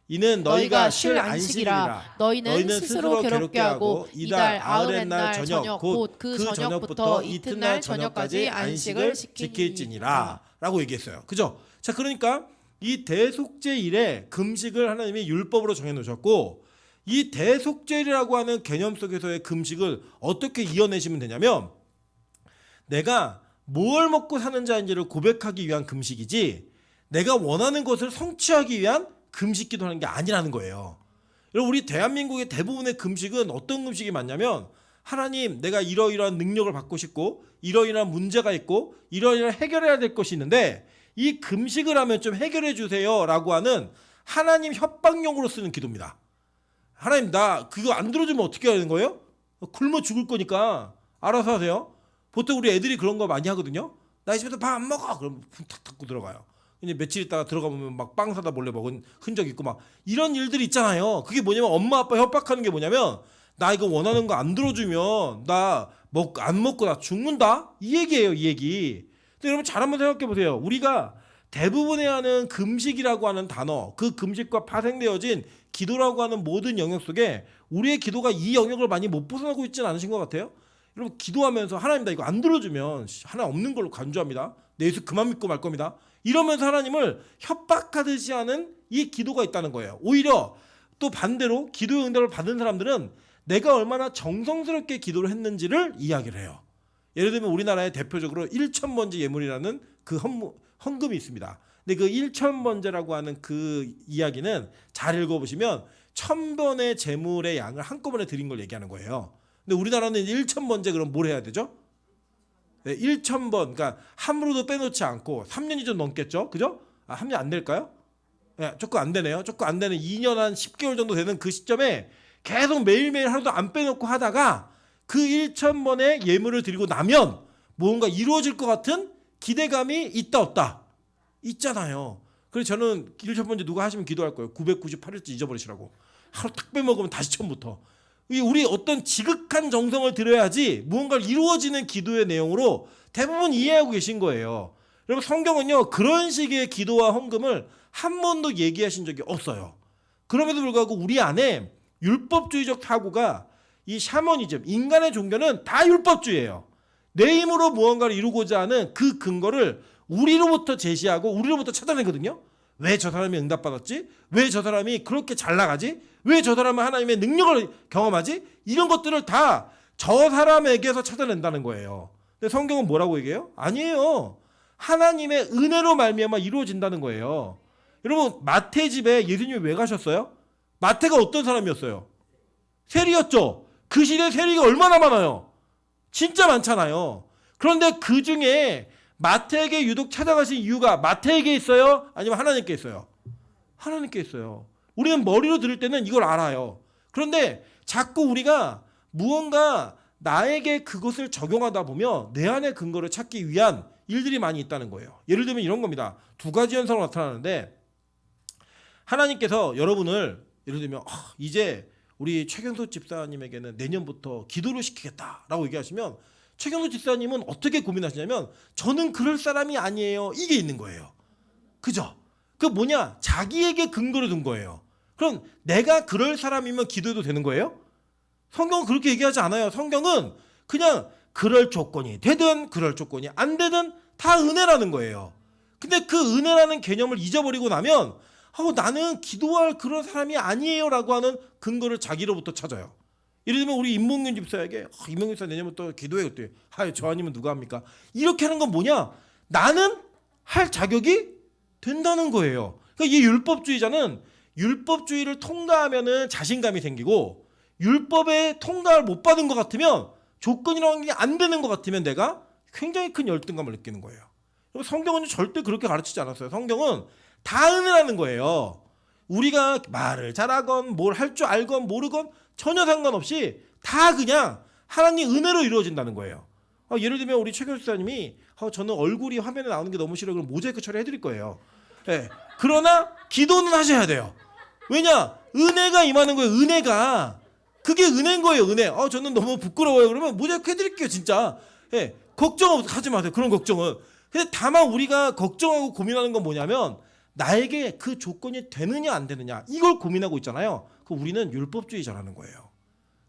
이는 너희가 쉴 안식이라. 너희는 스스로 괴롭게 하고 이달 아흔의 날 저녁 곧 그 저녁부터 이튿날 저녁까지 안식을 지킬지니라 라고 얘기했어요. 그죠? 자, 그러니까 이 대속죄일에 금식을 하나님이 율법으로 정해놓으셨고, 이 대속죄일이라고 하는 개념 속에서의 금식을 어떻게 이어내시면 되냐면, 내가 뭘 먹고 사는 자인지를 고백하기 위한 금식이지 내가 원하는 것을 성취하기 위한 금식 기도하는 게 아니라는 거예요. 여러분, 우리 대한민국의 대부분의 금식은 어떤 금식이 많냐면, 하나님, 내가 이러이러한 능력을 받고 싶고 이러이러한 문제가 있고 이러이러한 해결해야 될 것이 있는데 이 금식을 하면 좀 해결해 주세요 라고 하는 하나님 협박용으로 쓰는 기도입니다. 하나님, 나 그거 안 들어주면 어떻게 해야 되는 거예요? 굶어 죽을 거니까 알아서 하세요. 보통 우리 애들이 그런 거 많이 하거든요. 나 집에서 밥 안 먹어. 그럼 탁 닫고 들어가요. 이제 며칠 있다가 들어가 보면 막 빵 사다 몰래 먹은 흔적 있고 막 이런 일들이 있잖아요. 그게 뭐냐면 엄마 아빠 협박하는 게 뭐냐면, 나 이거 원하는 거 안 들어주면 나 안 먹고 나 죽는다? 이 얘기예요, 이 얘기. 근데 여러분 잘 한번 생각해 보세요. 우리가 대부분의 하는 금식이라고 하는 단어, 그 금식과 파생되어진 기도라고 하는 모든 영역 속에 우리의 기도가 이 영역을 많이 못 벗어나고 있지는 않으신 것 같아요? 여러분, 기도하면서 하나님, 나 이거 안 들어주면 하나 없는 걸로 간주합니다. 내 예수 그만 믿고 말 겁니다. 이러면서 하나님을 협박하듯이 하는 이 기도가 있다는 거예요. 오히려 또 반대로 기도의 응답을 받은 사람들은 내가 얼마나 정성스럽게 기도를 했는지를 이야기를 해요. 예를 들면 우리나라에 대표적으로 1,000번제 예물이라는 그 헌금이 있습니다. 근데 그 1,000번제라고 하는 그 이야기는 잘 읽어보시면 1,000번의 제물의 양을 한꺼번에 드린 걸 얘기하는 거예요. 근데 우리나라는 1,000번제 그럼 뭘 해야 되죠? 네, 1,000번, 그러니까 한 무로도 빼놓지 않고 3년이 좀 넘겠죠? 그죠? 아, 3년 안 될까요? 네, 조금 안 되네요. 조금 안 되는 2년 한 10개월 정도 되는 그 시점에 계속 매일매일 하루도 안 빼놓고 하다가 그 1,000번의 예물을 드리고 나면 뭔가 이루어질 것 같은 기대감이 있다 없다? 있잖아요. 그래서 저는 1,000번째 누가 하시면 기도할 거예요. 998일째 잊어버리시라고. 하루 딱 빼먹으면 다시 처음부터. 우리 어떤 지극한 정성을 들여야지 무언가를 이루어지는 기도의 내용으로 대부분 이해하고 계신 거예요. 여러분, 성경은요 그런 식의 기도와 헌금을 한 번도 얘기하신 적이 없어요. 그럼에도 불구하고 우리 안에 율법주의적 사고가, 이 샤머니즘, 인간의 종교는 다 율법주의예요. 내 힘으로 무언가를 이루고자 하는 그 근거를 우리로부터 제시하고 우리로부터 찾아내거든요. 왜 저 사람이 응답받았지? 왜 저 사람이 그렇게 잘 나가지? 왜 저 사람은 하나님의 능력을 경험하지? 이런 것들을 다 저 사람에게서 찾아낸다는 거예요. 근데 성경은 뭐라고 얘기해요? 아니에요. 하나님의 은혜로 말미암아 이루어진다는 거예요. 여러분, 마태 집에 예수님이 왜 가셨어요? 마태가 어떤 사람이었어요? 세리였죠. 그 시대에 세리가 얼마나 많아요? 진짜 많잖아요. 그런데 그 중에 마태에게 유독 찾아가신 이유가 마태에게 있어요? 아니면 하나님께 있어요? 하나님께 있어요. 우리는 머리로 들을 때는 이걸 알아요. 그런데 자꾸 우리가 무언가 나에게 그것을 적용하다 보면 내 안의 근거를 찾기 위한 일들이 많이 있다는 거예요. 예를 들면 이런 겁니다. 두 가지 현상으로 나타나는데, 하나님께서 여러분을 예를 들면 이제 우리 최경수 집사님에게는 내년부터 기도를 시키겠다라고 얘기하시면 최경수 집사님은 어떻게 고민하시냐면, 저는 그럴 사람이 아니에요. 이게 있는 거예요. 그죠? 그 뭐냐? 자기에게 근거를 둔 거예요. 그럼 내가 그럴 사람이면 기도해도 되는 거예요? 성경은 그렇게 얘기하지 않아요. 성경은 그냥 그럴 조건이 되든 그럴 조건이 안 되든 다 은혜라는 거예요. 근데 그 은혜라는 개념을 잊어버리고 나면 나는 기도할 그런 사람이 아니에요 라고 하는 근거를 자기로부터 찾아요. 예를 들면 우리 임몽균 집사에게 임몽균 집사 내년부터 기도해 그때. 저 아니면 누가 합니까? 이렇게 하는 건 뭐냐? 나는 할 자격이 된다는 거예요. 그러니까 이 율법주의자는 율법주의를 통과하면은 자신감이 생기고 율법에 통과를 못 받은 것 같으면 조건이라는 게 안 되는 것 같으면 내가 굉장히 큰 열등감을 느끼는 거예요. 성경은 절대 그렇게 가르치지 않았어요. 성경은 다 은혜라는 거예요. 우리가 말을 잘하건 뭘 할 줄 알건 모르건 전혀 상관없이 다 그냥 하나님 은혜로 이루어진다는 거예요. 예를 들면 우리 최 교수님이 저는 얼굴이 화면에 나오는 게 너무 싫어요. 그럼 모자이크 처리해드릴 거예요. 네. 그러나 기도는 하셔야 돼요. 왜냐? 은혜가 임하는 거예요. 은혜가. 그게 은혜인 거예요. 은혜. 저는 너무 부끄러워요. 그러면 모자이크 해드릴게요. 진짜. 네. 걱정하지 마세요. 그런 걱정은. 근데 다만 우리가 걱정하고 고민하는 건 뭐냐면 나에게 그 조건이 되느냐 안 되느냐 이걸 고민하고 있잖아요. 그 우리는 율법주의자라는 거예요.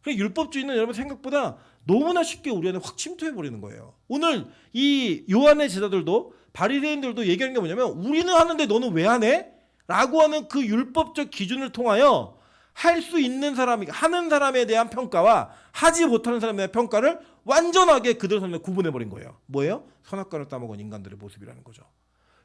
그래서 율법주의는 여러분 생각보다 너무나 쉽게 우리 안에 확 침투해 버리는 거예요. 오늘 이 요한의 제자들도 바리새인들도 얘기하는 게 뭐냐면 우리는 하는데 너는 왜 안 해? 라고 하는 그 율법적 기준을 통하여 할 수 있는 사람이 하는 사람에 대한 평가와 하지 못하는 사람에 대한 평가를 완전하게 그들 손에 구분해 버린 거예요. 뭐예요? 선악과를 따먹은 인간들의 모습이라는 거죠.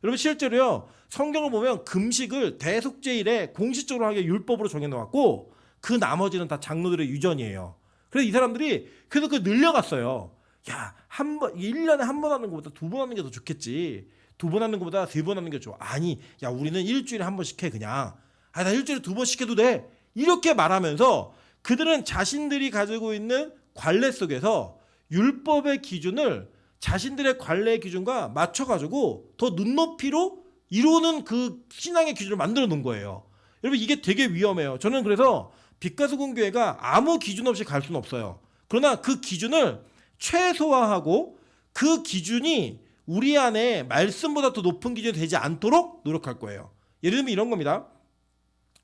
여러분 실제로요. 성경을 보면 금식을 대속죄일에 공식적으로 하게 율법으로 정해놓았고 그 나머지는 다 장로들의 유전이에요. 그래서 이 사람들이 계속 그 늘려갔어요. 야, 1년에 한 번 하는 것보다 2번 하는 게 더 좋겠지. 2번 하는 것보다 3번 하는 게 좋아. 아니, 야, 우리는 일주일에 한 번씩 해 그냥. 나 일주일에 2번씩 해도 돼. 이렇게 말하면서 그들은 자신들이 가지고 있는 관례 속에서 율법의 기준을 자신들의 관례의 기준과 맞춰가지고 더 눈높이로 이루는 그 신앙의 기준을 만들어 놓은 거예요. 여러분 이게 되게 위험해요. 저는 그래서 빛가수금교회가 아무 기준 없이 갈 수는 없어요. 그러나 그 기준을 최소화하고 그 기준이 우리 안에 말씀보다 더 높은 기준이 되지 않도록 노력할 거예요. 예를 들면 이런 겁니다.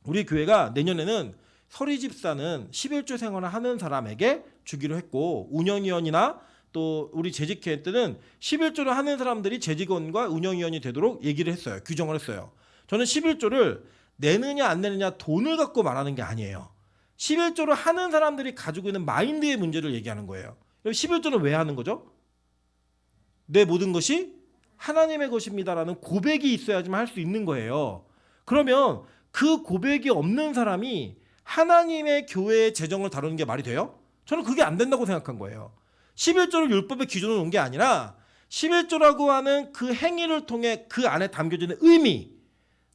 우리 교회가 내년에는 서리 집사는 11조 생활을 하는 사람에게 주기로 했고 운영위원이나 또 우리 재직회 때는 11조를 하는 사람들이 재직원과 운영위원이 되도록 얘기를 했어요. 규정을 했어요. 저는 11조를 내느냐 안 내느냐 돈을 갖고 말하는 게 아니에요. 11조를 하는 사람들이 가지고 있는 마인드의 문제를 얘기하는 거예요. 11조는 왜 하는 거죠? 내 모든 것이 하나님의 것입니다라는 고백이 있어야지만 할 수 있는 거예요. 그러면 그 고백이 없는 사람이 하나님의 교회의 재정을 다루는 게 말이 돼요? 저는 그게 안 된다고 생각한 거예요. 11조를 율법의 기준으로 놓은 게 아니라 11조라고 하는 그 행위를 통해 그 안에 담겨지는 의미,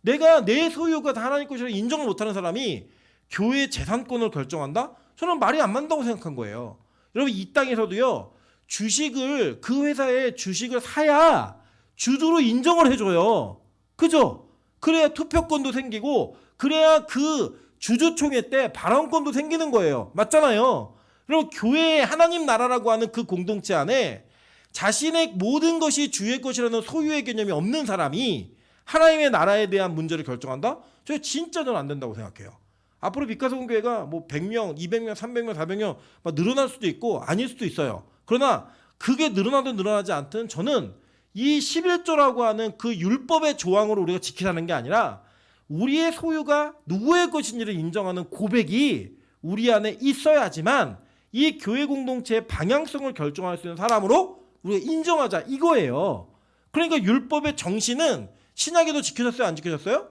내가 내 소유가 다 하나님 것이라고 인정을 못하는 사람이 교회의 재산권을 결정한다? 저는 말이 안 맞는다고 생각한 거예요. 여러분 이 땅에서도요. 주식을 그 회사의 주식을 사야 주주로 인정을 해줘요. 그죠? 그래야 투표권도 생기고 그래야 그 주주총회 때 발언권도 생기는 거예요. 맞잖아요. 그리고 교회의 하나님 나라라고 하는 그 공동체 안에 자신의 모든 것이 주의 것이라는 소유의 개념이 없는 사람이 하나님의 나라에 대한 문제를 결정한다? 저 진짜 저는 안 된다고 생각해요. 앞으로 빛가수금교회가 뭐 100명, 200명, 300명, 400명 막 늘어날 수도 있고 아닐 수도 있어요. 그러나 그게 늘어나든 늘어나지 않든 저는 이 11조라고 하는 그 율법의 조항으로 우리가 지키라는 게 아니라 우리의 소유가 누구의 것인지를 인정하는 고백이 우리 안에 있어야지만 이 교회 공동체의 방향성을 결정할 수 있는 사람으로 우리가 인정하자 이거예요. 그러니까 율법의 정신은 신약에도 지켜졌어요? 안 지켜졌어요?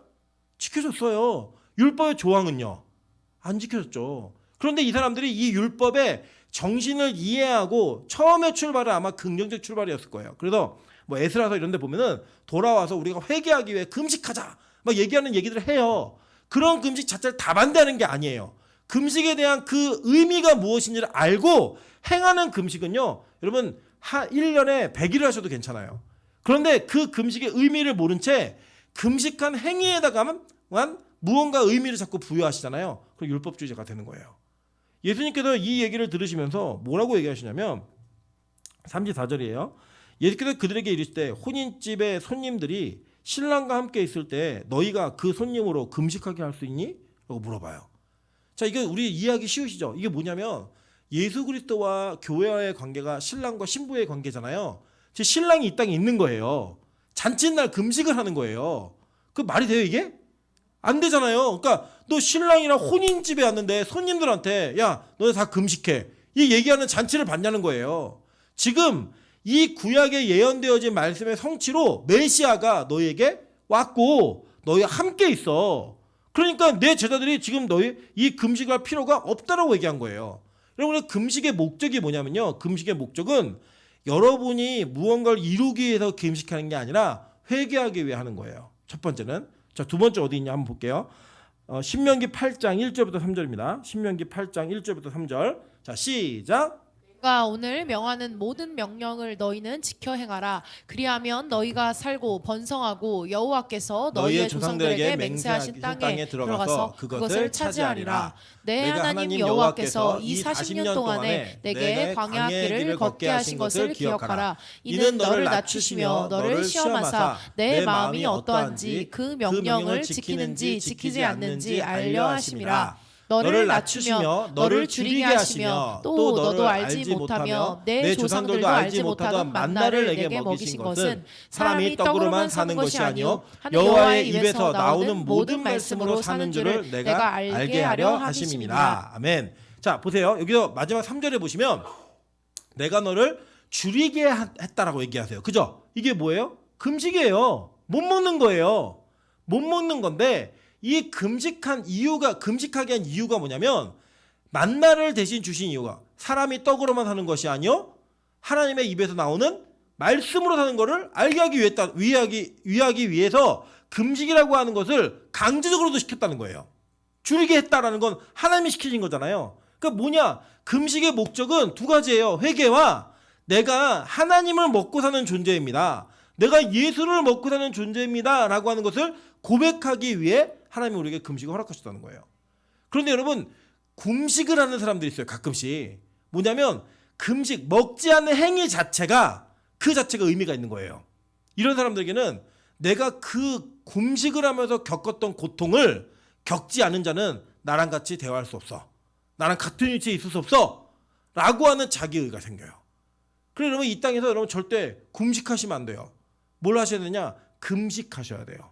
지켜졌어요. 율법의 조항은요? 안 지켜졌죠. 그런데 이 사람들이 이 율법의 정신을 이해하고 처음에 출발은 아마 긍정적 출발이었을 거예요. 그래서 뭐 에스라서 이런 데 보면은 돌아와서 우리가 회개하기 위해 금식하자 막 얘기하는 얘기들을 해요. 그런 금식 자체를 다 반대하는 게 아니에요. 금식에 대한 그 의미가 무엇인지를 알고 행하는 금식은요. 여러분 1년에 100일을 하셔도 괜찮아요. 그런데 그 금식의 의미를 모른 채 금식한 행위에다가만 무언가 의미를 자꾸 부여하시잖아요. 그럼 율법주의자가 되는 거예요. 예수님께서 이 얘기를 들으시면서 뭐라고 얘기하시냐면 34절이에요. 예수께서 그들에게 이르시되 혼인집의 손님들이 신랑과 함께 있을 때 너희가 그 손님으로 금식하게 할 수 있니? 라고 물어봐요. 자, 이게 우리 이해하기 쉬우시죠? 이게 뭐냐면 예수 그리스도와 교회와의 관계가 신랑과 신부의 관계잖아요. 제 신랑이 이 땅에 있는 거예요. 잔칫날 금식을 하는 거예요. 그 말이 돼요 이게? 안 되잖아요. 그러니까 너 신랑이랑 혼인집에 왔는데 손님들한테 야 너네 다 금식해 이 얘기하는 잔치를 받냐는 거예요. 지금 이 구약에 예언되어진 말씀의 성취로 메시아가 너희에게 왔고 너희 함께 있어. 그러니까 내 제자들이 지금 너희 이 금식할 필요가 없다라고 얘기한 거예요. 여러분 금식의 목적이 뭐냐면요. 금식의 목적은 여러분이 무언가를 이루기 위해서 금식하는 게 아니라 회개하기 위해 하는 거예요. 첫 번째는. 자, 두 번째 어디 있냐 한번 볼게요. 신명기 8장 1절부터 3절입니다. 신명기 8장 1절부터 3절. 자, 시작. 내가 오늘 명하는 모든 명령을 너희는 지켜 행하라. 그리하면 너희가 살고 번성하고 여호와께서 너희의 조상들에게 맹세하신 땅에 들어가서 그것을 차지하리라. 내 하나님 여호와께서 이 40년 동안에 내게 광야 길을 걷게 하신 것을 기억하라. 이는 너를 낮추시며 너를 시험하사 내 마음이 어떠한지 그 명령을 지키는지 지키지 않는지 알려 하심이라. 너를 낮추시며 너를 줄이게 하시며 또 너도 알지 못하며 내 조상들도 알지 못하던 만나를 내게 먹이신 것은 사람이 떡으로만 사는 것이 아니요 여호와의 입에서 나오는 모든 말씀으로 사는 줄을 내가 알게 하려 하심이니라. 아멘. 자, 보세요. 여기서 마지막 3절에 보시면 내가 너를 줄이게 했다라고 얘기하세요. 그죠? 이게 뭐예요? 금식이에요. 못 먹는 거예요. 못 먹는 건데 이 금식하게 한 이유가 뭐냐면 만나를 대신 주신 이유가 사람이 떡으로만 사는 것이 아니요 하나님의 입에서 나오는 말씀으로 사는 것을 알게 하기 위하기 위해서 금식이라고 하는 것을 강제적으로도 시켰다는 거예요. 줄이게 했다라는 건 하나님이 시키신 거잖아요. 그러니까 뭐냐? 금식의 목적은 두 가지예요. 회개와 내가 하나님을 먹고 사는 존재입니다. 내가 예수를 먹고 사는 존재입니다. 라고 하는 것을 고백하기 위해 하나님이 우리에게 금식을 허락하셨다는 거예요. 그런데 여러분 금식을 하는 사람들이 있어요. 가끔씩. 뭐냐면 금식, 먹지 않는 행위 자체가 그 자체가 의미가 있는 거예요. 이런 사람들에게는 내가 그 금식을 하면서 겪었던 고통을 겪지 않은 자는 나랑 같이 대화할 수 없어. 나랑 같은 위치에 있을 수 없어. 라고 하는 자기의가 생겨요. 그래서 여러분 이 땅에서 여러분 절대 금식하시면 안 돼요. 뭘 하셔야 되냐? 금식하셔야 돼요.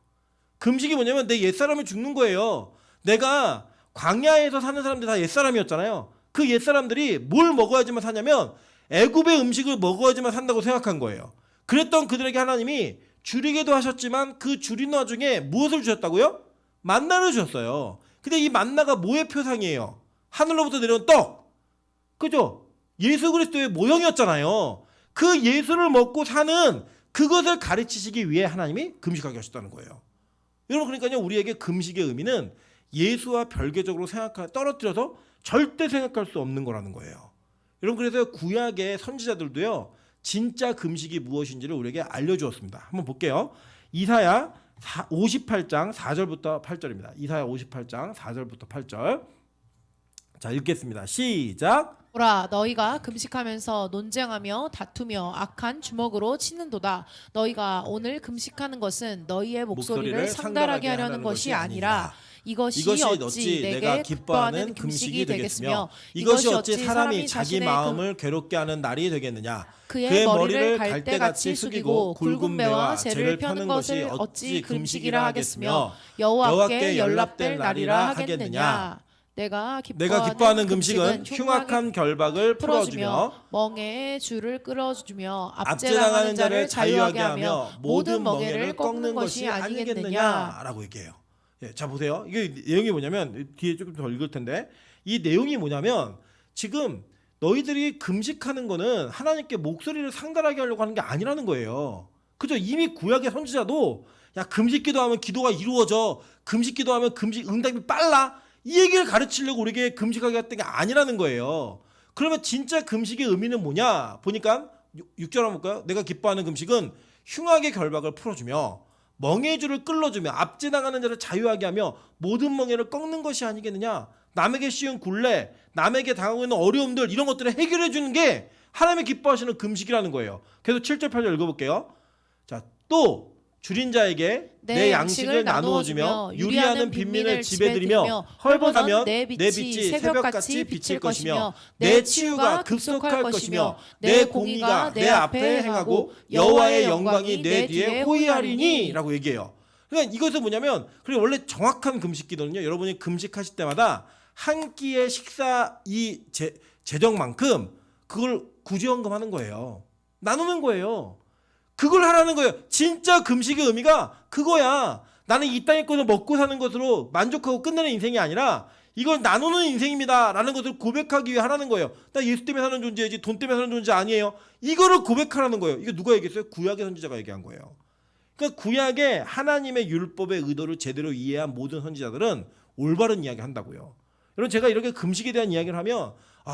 금식이 뭐냐면 내 옛사람이 죽는 거예요. 내가 광야에서 사는 사람들이 다 옛사람이었잖아요. 그 옛사람들이 뭘 먹어야지만 사냐면 애굽의 음식을 먹어야지만 산다고 생각한 거예요. 그랬던 그들에게 하나님이 줄이게도 하셨지만 그 줄인 와중에 무엇을 주셨다고요? 만나를 주셨어요. 근데 이 만나가 뭐의 표상이에요? 하늘로부터 내려온 떡. 그죠? 예수 그리스도의 모형이었잖아요. 그 예수를 먹고 사는 그것을 가르치시기 위해 하나님이 금식하게 하셨다는 거예요. 여러분 그러니까요 우리에게 금식의 의미는 예수와 별개적으로 떨어뜨려서 절대 생각할 수 없는 거라는 거예요. 여러분 그래서 구약의 선지자들도요 진짜 금식이 무엇인지를 우리에게 알려주었습니다. 한번 볼게요. 이사야 58장 4절부터 8절입니다. 이사야 58장 4절부터 8절. 자 읽겠습니다. 시작. 보라 너희가 금식하면서 논쟁하며 다투며 악한 주먹으로 치는도다. 너희가 오늘 금식하는 것은 너희의 목소리를 상달하게 하려는 것이 아니라 이것이 어찌 내게 기뻐하는 금식이 되겠으며 이것이 어찌 사람이 자기 마음을 괴롭게 하는 날이 되겠느냐. 그의 머리를 갈대같이 숙이고 굵은 배와 재를 펴는 것을 어찌 금식이라 하겠으며 여호와께 연락될 날이라 하겠느냐. 내가 기뻐하는 금식은 흉악한 결박을 풀어주며 멍에의 줄을 끌어주며 압제당하는 자를 자유하게 하며 모든 멍에를 꺾는 것이 아니겠느냐라고 얘기해요. 예, 자 보세요. 이게 내용이 뭐냐면 뒤에 조금 더 읽을 텐데 이 내용이 뭐냐면 지금 너희들이 금식하는 거는 하나님께 목소리를 상달하게 하려고 하는 게 아니라는 거예요. 그죠? 이미 구약의 선지자도 야 금식 기도하면 기도가 이루어져. 금식 기도하면 금식 응답이 빨라. 이 얘기를 가르치려고 우리에게 금식하게 했던 게 아니라는 거예요. 그러면 진짜 금식의 의미는 뭐냐? 보니까 6절 한번 볼까요? 내가 기뻐하는 금식은 흉악의 결박을 풀어주며 멍에의 줄을 끌어주며 압제당하는 자를 자유하게 하며 모든 멍에를 꺾는 것이 아니겠느냐. 남에게 씌운 굴레, 남에게 당하고 있는 어려움들 이런 것들을 해결해 주는 게 하나님이 기뻐하시는 금식이라는 거예요. 계속 7절 8절 읽어볼게요. 자, 또 줄인 자에게 내 양식을 나누어 주며 유리하는 빈민을 집에 들이며 헐벗으면 내 빛이 새벽같이 비칠 것이며 내 치유가 급속할 것이며 내 공의가 내 앞에 행하고 여호와의 영광이 내 뒤에 호위하리니 라고 얘기해요. 그러니까 이것은 뭐냐면 그리고 원래 정확한 금식 기도는요. 여러분이 금식하실 때마다 한 끼의 식사 이 재정만큼 그걸 구제헌금하는 거예요. 나누는 거예요. 그걸 하라는 거예요. 진짜 금식의 의미가 그거야. 나는 이 땅에 것을 먹고 사는 것으로 만족하고 끝내는 인생이 아니라 이걸 나누는 인생입니다 라는 것을 고백하기 위해 하라는 거예요. 나 예수 때문에 사는 존재이지 돈 때문에 사는 존재 아니에요. 이거를 고백하라는 거예요. 이거 누가 얘기했어요? 구약의 선지자가 얘기한 거예요. 그러니까 구약의 하나님의 율법의 의도를 제대로 이해한 모든 선지자들은 올바른 이야기 한다고요. 여러분 제가 이렇게 금식에 대한 이야기를 하면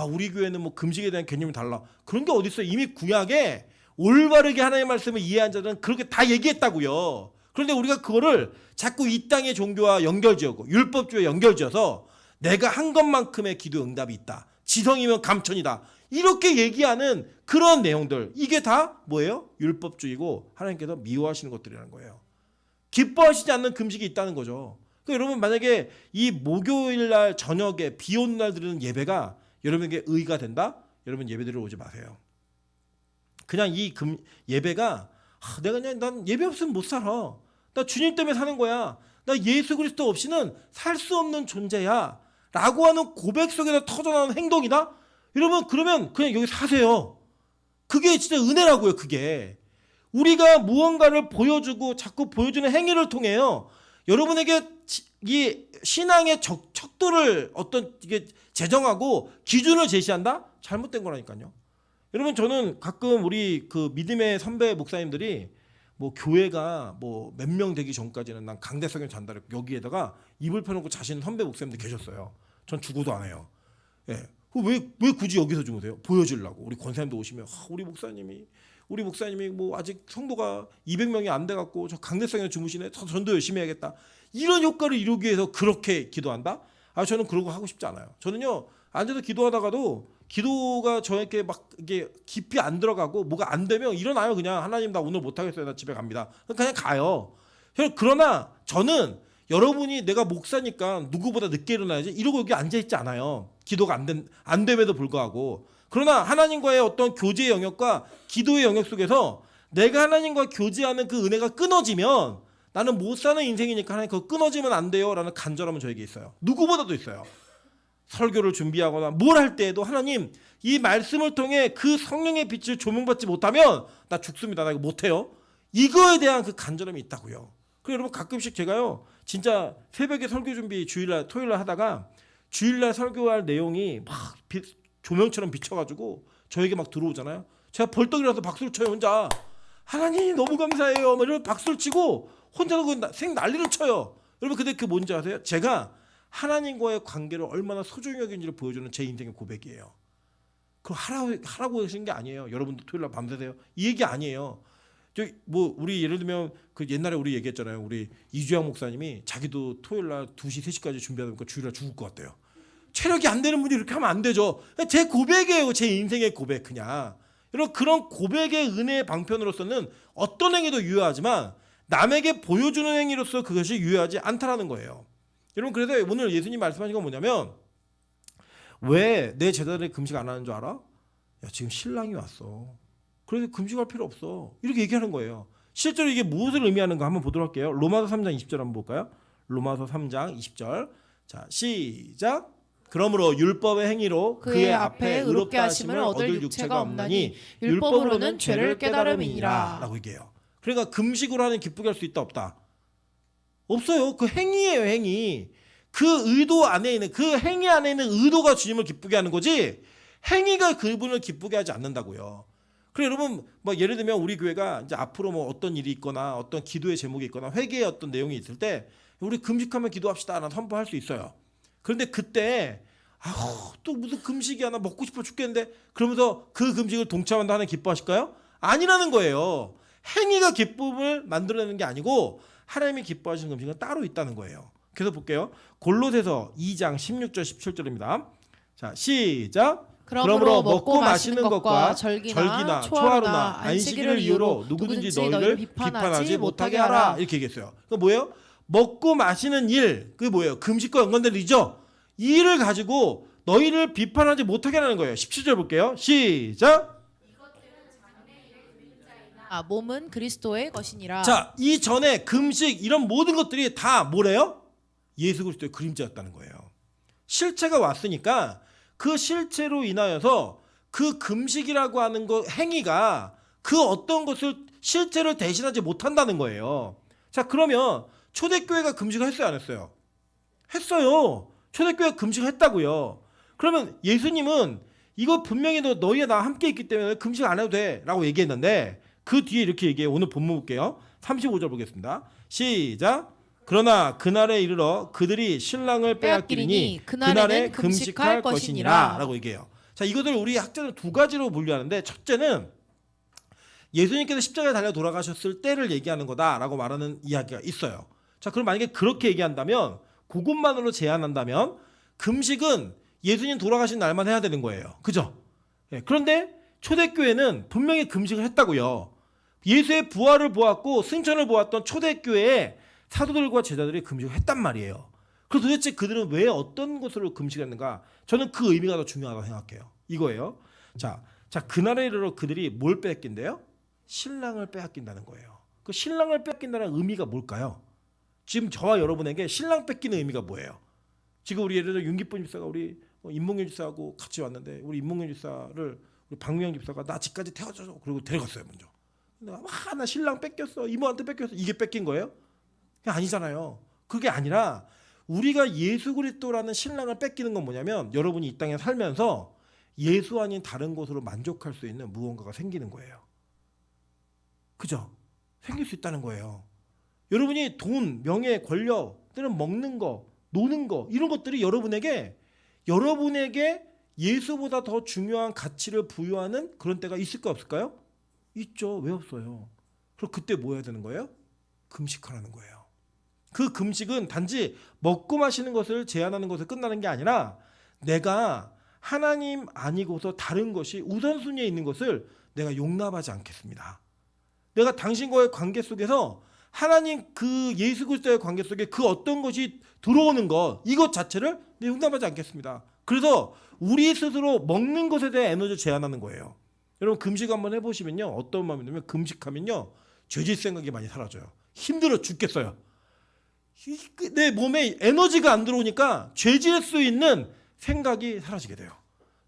우리 교회는 뭐 금식에 대한 개념이 달라. 그런 게 어디 있어요? 이미 구약에 올바르게 하나님의 말씀을 이해한 자들은 그렇게 다 얘기했다고요. 그런데 우리가 그거를 자꾸 이 땅의 종교와 연결지었고 율법주의와 연결지어서 내가 한 것만큼의 기도 응답이 있다. 지성이면 감천이다. 이렇게 얘기하는 그런 내용들 이게 다 뭐예요? 율법주의고 하나님께서 미워하시는 것들이라는 거예요. 기뻐하시지 않는 금식이 있다는 거죠. 그러니까 여러분 만약에 이 목요일날 저녁에 비 오는 날 드리는 예배가 여러분에게 의의가 된다? 여러분 예배드리러 오지 마세요. 그냥 이 예배가 내가 그냥 난 예배 없으면 못 살아. 나 주님 때문에 사는 거야. 나 예수 그리스도 없이는 살 수 없는 존재야. 라고 하는 고백 속에서 터져나오는 행동이다? 여러분 그러면 그냥 여기 사세요. 그게 진짜 은혜라고요. 그게 우리가 무언가를 보여주고 자꾸 보여주는 행위를 통해요. 여러분에게 이 신앙의 척도를 어떤 이게 제정하고 기준을 제시한다? 잘못된 거라니까요. 여러분 저는 가끔 우리 그 믿음의 선배 목사님들이 뭐 교회가 뭐 몇 명 되기 전까지는 난 강대성에 전달했고 여기에다가 입을 펴놓고 자신 선배 목사님들 계셨어요. 전 죽어도 안 해요. 예. 왜 굳이 여기서 주무세요? 보여주려고. 우리 권사님도 오시면 우리 목사님이 뭐 아직 성도가 200명이 안 돼갖고 저 강대성에 주무시네. 전도 열심히 해야겠다. 이런 효과를 이루기 위해서 그렇게 기도한다? 저는 그런 거 하고 싶지 않아요. 저는요 앉아서 기도하다가도 기도가 저에게 막 이게 깊이 안 들어가고 뭐가 안 되면 일어나요. 그냥 하나님 나 오늘 못 하겠어요. 나 집에 갑니다. 그냥 가요. 그러나 저는 여러분이 내가 목사니까 누구보다 늦게 일어나야지 이러고 여기 앉아 있지 않아요. 기도가 안 됨에도 불구하고. 그러나 하나님과의 어떤 교제의 영역과 기도의 영역 속에서 내가 하나님과 교제하는 그 은혜가 끊어지면 나는 못 사는 인생이니까 하나님 그거 끊어지면 안 돼요라는 간절함은 저에게 있어요. 누구보다도 있어요. 설교를 준비하거나 뭘 할 때에도 하나님 이 말씀을 통해 그 성령의 빛을 조명받지 못하면 나 죽습니다. 나 이거 못해요. 이거에 대한 그 간절함이 있다고요. 그리고 여러분 가끔씩 제가요 진짜 새벽에 설교 준비 주일날 토요일날 하다가 주일날 설교할 내용이 막 조명처럼 비쳐가지고 저에게 막 들어오잖아요. 제가 벌떡 일어나서 박수를 쳐요. 혼자 하나님 너무 감사해요. 막 이러면 박수를 치고 혼자서 생 난리를 쳐요. 여러분 근데 그 뭔지 아세요? 제가 하나님과의 관계를 얼마나 소중히 여긴지를 보여주는 제 인생의 고백이에요. 그걸 하라고 하시는 게 아니에요. 여러분도 토요일날 밤새세요. 이 얘기 아니에요. 뭐 우리 예를 들면 그 옛날에 우리 얘기했잖아요. 우리 이주영 목사님이 자기도 토요일날 2시 3시까지 준비하다 보니까 주일날 죽을 것 같대요. 체력이 안 되는 분이 이렇게 하면 안 되죠. 제 고백이에요. 제 인생의 고백 그냥. 여러분 그런 고백의 은혜의 방편으로서는 어떤 행위도 유효하지만 남에게 보여주는 행위로서 그것이 유효하지 않다라는 거예요. 여러분 그래서 오늘 예수님 말씀하신 건 뭐냐면 왜 내 제자들이 금식 안 하는 줄 알아? 야 지금 신랑이 왔어. 그래서 금식할 필요 없어. 이렇게 얘기하는 거예요. 실제로 이게 무엇을 의미하는가 한번 보도록 할게요. 로마서 3장 20절 한번 볼까요? 로마서 3장 20절. 자 시작. 그러므로 율법의 행위로 그의 앞에 의롭게 하심을 얻을 육체가 없나니 율법으로는 죄를 깨달음이니라 라고 얘기해요. 그러니까 금식으로 하는 기쁘게 할 수 있다 없다? 없어요. 그 행위예요. 행위. 그 의도 안에 있는 그 행위 안에 있는 의도가 주님을 기쁘게 하는 거지 행위가 그분을 기쁘게 하지 않는다고요. 그래 여러분 뭐 예를 들면 우리 교회가 이제 앞으로 뭐 어떤 일이 있거나 어떤 기도의 제목이 있거나 회개의 어떤 내용이 있을 때 우리 금식하면 기도합시다 라는 선포할 수 있어요. 그런데 그때 또 무슨 금식이야 나 먹고 싶어 죽겠는데 그러면서 그 금식을 동참한다 하는 기뻐하실까요? 아니라는 거예요. 행위가 기쁨을 만들어내는 게 아니고 하나님이 기뻐하시는 금식은 따로 있다는 거예요. 그래서 볼게요. 골로새서 2장 16절 17절입니다. 자 시작. 그러므로 먹고 마시는 것과 절기나 초하루나 안식일을 이유로 누구든지 너희를 비판하지 못하게 하라 이렇게 얘기했어요. 그 뭐예요? 먹고 마시는 일 그게 뭐예요? 금식과 연관된 일이죠. 이 일을 가지고 너희를 비판하지 못하게 하는 거예요. 17절 볼게요. 시작. 몸은 그리스도의 것이니라. 자, 이전에 금식 이런 모든 것들이 다 뭐래요? 예수 그리스도의 그림자였다는 거예요. 실체가 왔으니까 그 실체로 인하여서 그 금식이라고 하는 거 행위가 그 어떤 것을 실체를 대신하지 못한다는 거예요. 자, 그러면 초대교회가 금식을 했어요, 안 했어요? 했어요. 초대교회가 금식을 했다고요. 그러면 예수님은 이거 분명히 너희가 나와 함께 있기 때문에 금식 안 해도 돼 라고 얘기했는데 그 뒤에 이렇게 얘기해요. 오늘 본문 볼게요. 35절 보겠습니다. 시작. 그러나 그날에 이르러 그들이 신랑을 빼앗기리니 그날에 금식할 것이니라 라고 얘기해요. 자, 이것을 우리 학자는 두 가지로 분류하는데, 첫째는 예수님께서 십자가에 달려 돌아가셨을 때를 얘기하는 거다라고 말하는 이야기가 있어요. 자, 그럼 만약에 그렇게 얘기한다면, 그것만으로 제한한다면 금식은 예수님 돌아가신 날만 해야 되는 거예요. 그죠? 예, 그런데 초대교회는 분명히 금식을 했다고요. 예수의 부활을 보았고 승천을 보았던 초대교회에 사도들과 제자들이 금식을 했단 말이에요. 그래서 도대체 그들은 왜 어떤 것으로 금식했는가? 저는 그 의미가 더 중요하다고 생각해요. 이거예요. 자, 그날에 이르러 그들이 뭘 빼앗긴대요? 신랑을 빼앗긴다는 거예요. 그 신랑을 빼앗긴다는 의미가 뭘까요? 지금 저와 여러분에게 신랑 뺏기는 의미가 뭐예요? 지금 우리 예를 들어 윤기쁨 집사가 우리 임몽현 집사하고 같이 왔는데, 우리 임몽현 집사를 우리 박명현 집사가 나 집까지 태워줘 그리고 데려갔어요 먼저. 근데 나 신랑 뺏겼어, 이모한테 뺏겼어, 이게 뺏긴 거예요? 아니잖아요. 그게 아니라 우리가 예수 그리스도라는 신랑을 뺏기는 건 뭐냐면, 여러분이 이 땅에 살면서 예수 아닌 다른 것으로 만족할 수 있는 무언가가 생기는 거예요. 그죠? 생길 수 있다는 거예요. 여러분이 돈, 명예, 권력, 또는 먹는 거, 노는 거, 이런 것들이 여러분에게 예수보다 더 중요한 가치를 부여하는 그런 때가 있을까 없을까요? 있죠. 왜 없어요? 그럼 그때 뭐 해야 되는 거예요? 금식하라는 거예요. 그 금식은 단지 먹고 마시는 것을 제한하는 것에 끝나는 게 아니라, 내가 하나님 아니고서 다른 것이 우선순위에 있는 것을 내가 용납하지 않겠습니다. 내가 당신과의 관계 속에서 하나님 그 예수 그리스도의 관계 속에 그 어떤 것이 들어오는 것, 이것 자체를 내가 용납하지 않겠습니다. 그래서 우리 스스로 먹는 것에 대해 에너지를 제한하는 거예요. 여러분 금식 한번 해보시면요, 어떤 마음이 들면 금식하면요 죄질 생각이 많이 사라져요. 힘들어 죽겠어요. 내 몸에 에너지가 안 들어오니까 죄질 수 있는 생각이 사라지게 돼요.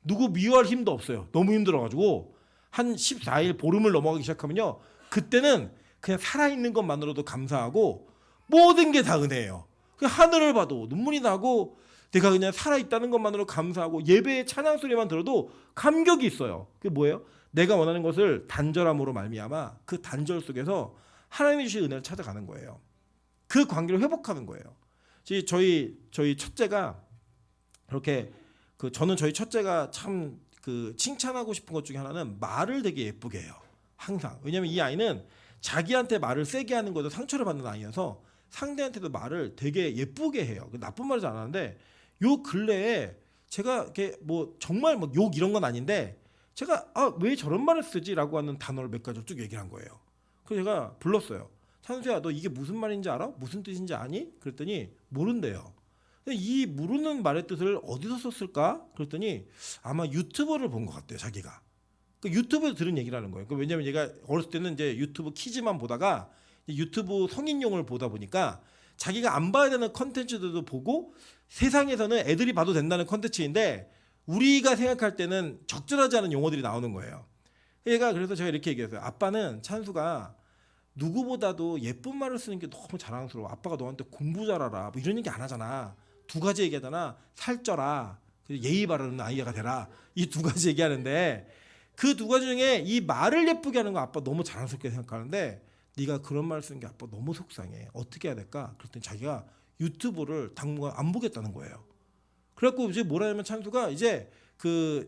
누구 미워할 힘도 없어요. 너무 힘들어가지고 한 14일 보름을 넘어가기 시작하면요, 그때는 그냥 살아있는 것만으로도 감사하고 모든 게 다 은혜예요. 그냥 하늘을 봐도 눈물이 나고, 내가 그냥 살아있다는 것만으로 감사하고, 예배의 찬양 소리만 들어도 감격이 있어요. 그게 뭐예요? 내가 원하는 것을 단절함으로 말미암아 그 단절 속에서 하나님이 주신 은혜를 찾아가는 거예요. 그 관계를 회복하는 거예요. 저희 첫째가 그렇게 저는 저희 첫째가 참 칭찬하고 싶은 것 중에 하나는 말을 되게 예쁘게 해요. 항상. 왜냐하면 이 아이는 자기한테 말을 세게 하는 것도 상처를 받는 아이여서 상대한테도 말을 되게 예쁘게 해요. 나쁜 말이지 않았는데, 요 근래에 제가 이렇게 뭐 정말 뭐 욕 이런 건 아닌데, 제가 왜 저런 말을 쓰지라고 하는 단어를 몇 가지 쭉 얘기를 한 거예요. 그래서 제가 불렀어요. 찬수야, 너 이게 무슨 말인지 알아? 무슨 뜻인지 아니? 그랬더니 모른대요. 이 모르는 말의 뜻을 어디서 썼을까? 그랬더니 아마 유튜브를 본 것 같대요, 자기가. 유튜브에서 들은 얘기라는 거예요. 왜냐하면 얘가 어렸을 때는 이제 유튜브 키즈만 보다가 유튜브 성인용을 보다 보니까 자기가 안 봐야 되는 컨텐츠들도 보고, 세상에서는 애들이 봐도 된다는 컨텐츠인데 우리가 생각할 때는 적절하지 않은 용어들이 나오는 거예요. 얘가 그래서 제가 이렇게 얘기했어요. 아빠는 찬수가 누구보다도 예쁜 말을 쓰는 게 너무 자랑스러워. 아빠가 너한테 공부 잘하라 뭐 이런 얘기 안 하잖아. 두 가지 얘기하잖아. 살쪄라, 예의 바르는 아이가 되라. 이 두 가지 얘기하는데, 그 두 가지 중에 이 말을 예쁘게 하는 거 아빠 너무 자랑스럽게 생각하는데, 네가 그런 말 쓰는 게 아빠 너무 속상해. 어떻게 해야 될까? 그랬더니 자기가 유튜브를 당분간 안 보겠다는 거예요. 그래갖고 이제 뭐라 하면 찬수가 이제 그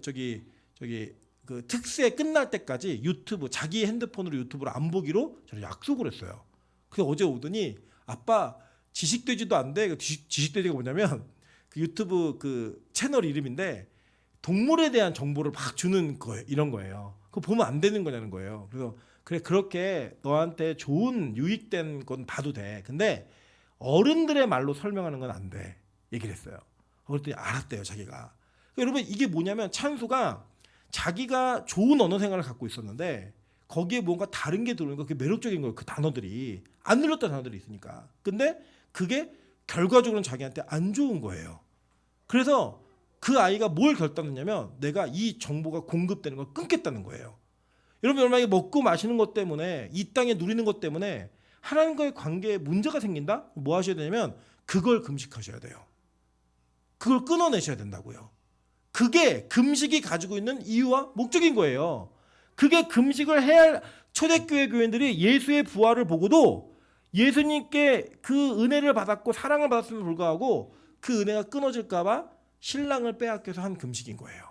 특세 끝날 때까지 유튜브, 자기 핸드폰으로 유튜브를 안 보기로 저를 약속을 했어요. 그래서 어제 오더니 아빠 지식돼지도 안 돼. 지식돼지가 뭐냐면 그 유튜브 그 채널 이름인데 동물에 대한 정보를 막 주는 거예요. 이런 거예요. 그거 보면 안 되는 거냐는 거예요. 그래서 그래, 그렇게 너한테 좋은 유익된 건 봐도 돼. 근데 어른들의 말로 설명하는 건 안 돼. 얘기를 했어요. 그랬더니 알았대요, 자기가. 여러분 이게 뭐냐면 찬수가 자기가 좋은 언어 생활을 갖고 있었는데 거기에 뭔가 다른 게 들어오니까 그게 매력적인 거예요. 그 단어들이 안 눌렀던 단어들이 있으니까. 근데 그게 결과적으로는 자기한테 안 좋은 거예요. 그래서 그 아이가 뭘 결단했냐면 내가 이 정보가 공급되는 걸 끊겠다는 거예요. 여러분 만약에 먹고 마시는 것 때문에 이 땅에 누리는 것 때문에 하나님과의 관계에 문제가 생긴다? 뭐 하셔야 되냐면 그걸 금식하셔야 돼요. 그걸 끊어내셔야 된다고요. 그게 금식이 가지고 있는 이유와 목적인 거예요. 그게 금식을 해야 할 초대교회 교인들이 예수의 부활을 보고도 예수님께 그 은혜를 받았고 사랑을 받았음에도 불구하고 그 은혜가 끊어질까 봐 신랑을 빼앗겨서 한 금식인 거예요.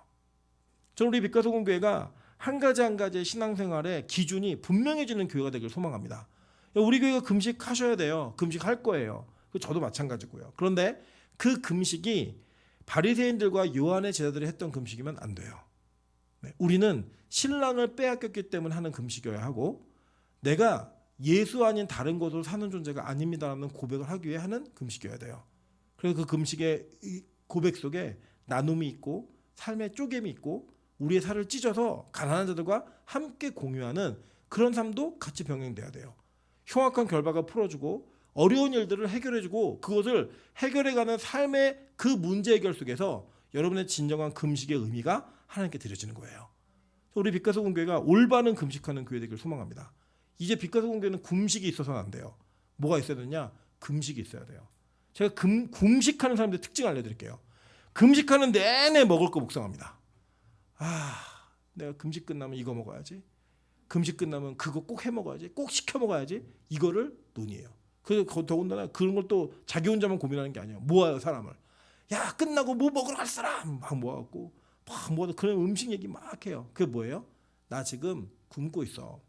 저는 우리 빛과 소금 교회가 한 가지 한 가지의 신앙생활의 기준이 분명해지는 교회가 되길 소망합니다. 우리 교회가 금식하셔야 돼요. 금식할 거예요. 저도 마찬가지고요. 그런데 그 금식이 바리새인들과 요한의 제자들이 했던 금식이면 안 돼요. 우리는 신랑을 빼앗겼기 때문에 하는 금식이어야 하고 내가 예수 아닌 다른 것으로 사는 존재가 아닙니다라는 고백을 하기 위해 하는 금식이어야 돼요. 그래서 그 금식의 고백 속에 나눔이 있고 삶의 쪼갰이 있고 우리의 살을 찢어서 가난한 자들과 함께 공유하는 그런 삶도 같이 병행돼야 돼요. 흉악한 결박을 풀어주고 어려운 일들을 해결해주고 그것을 해결해가는 삶의 그 문제 해결 속에서 여러분의 진정한 금식의 의미가 하나님께 드려지는 거예요. 우리 빛과 소금 교회가 올바른 금식하는 교회 되길 소망합니다. 이제 빛과 소금 교회는 금식이 있어서는 안 돼요. 뭐가 있어야 되냐? 금식이 있어야 돼요. 제가 금식하는 사람들의 특징을 알려드릴게요. 금식하는 내내 먹을 거 묵상합니다. 내가 금식 끝나면 이거 먹어야지. 금식 끝나면 그거 꼭 해 먹어야지. 꼭 시켜 먹어야지. 이거를 논의해요. 그래서 더군다나 그런 걸 또 자기 혼자만 고민하는 게 아니에요. 모아요 사람을. 야 끝나고 뭐 먹으러 갈 사람 막 모아갖고 막 모아서 그런 음식 얘기 막 해요. 그게 뭐예요? 나 지금 굶고 있어.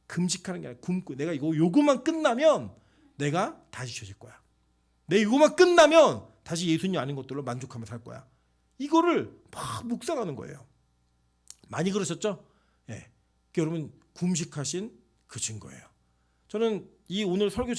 금식하는 게 아니라 굶고 내가 요거만 끝나면 내가 다시 쉬어질 거야. 내 이거만 끝나면 다시 예수님 아닌 것들로 만족하며 살 거야. 이거를 막 묵상하는 거예요. 많이 그러셨죠? 예. 여러분 금식하신 그 증거예요. 저는 이 오늘 설교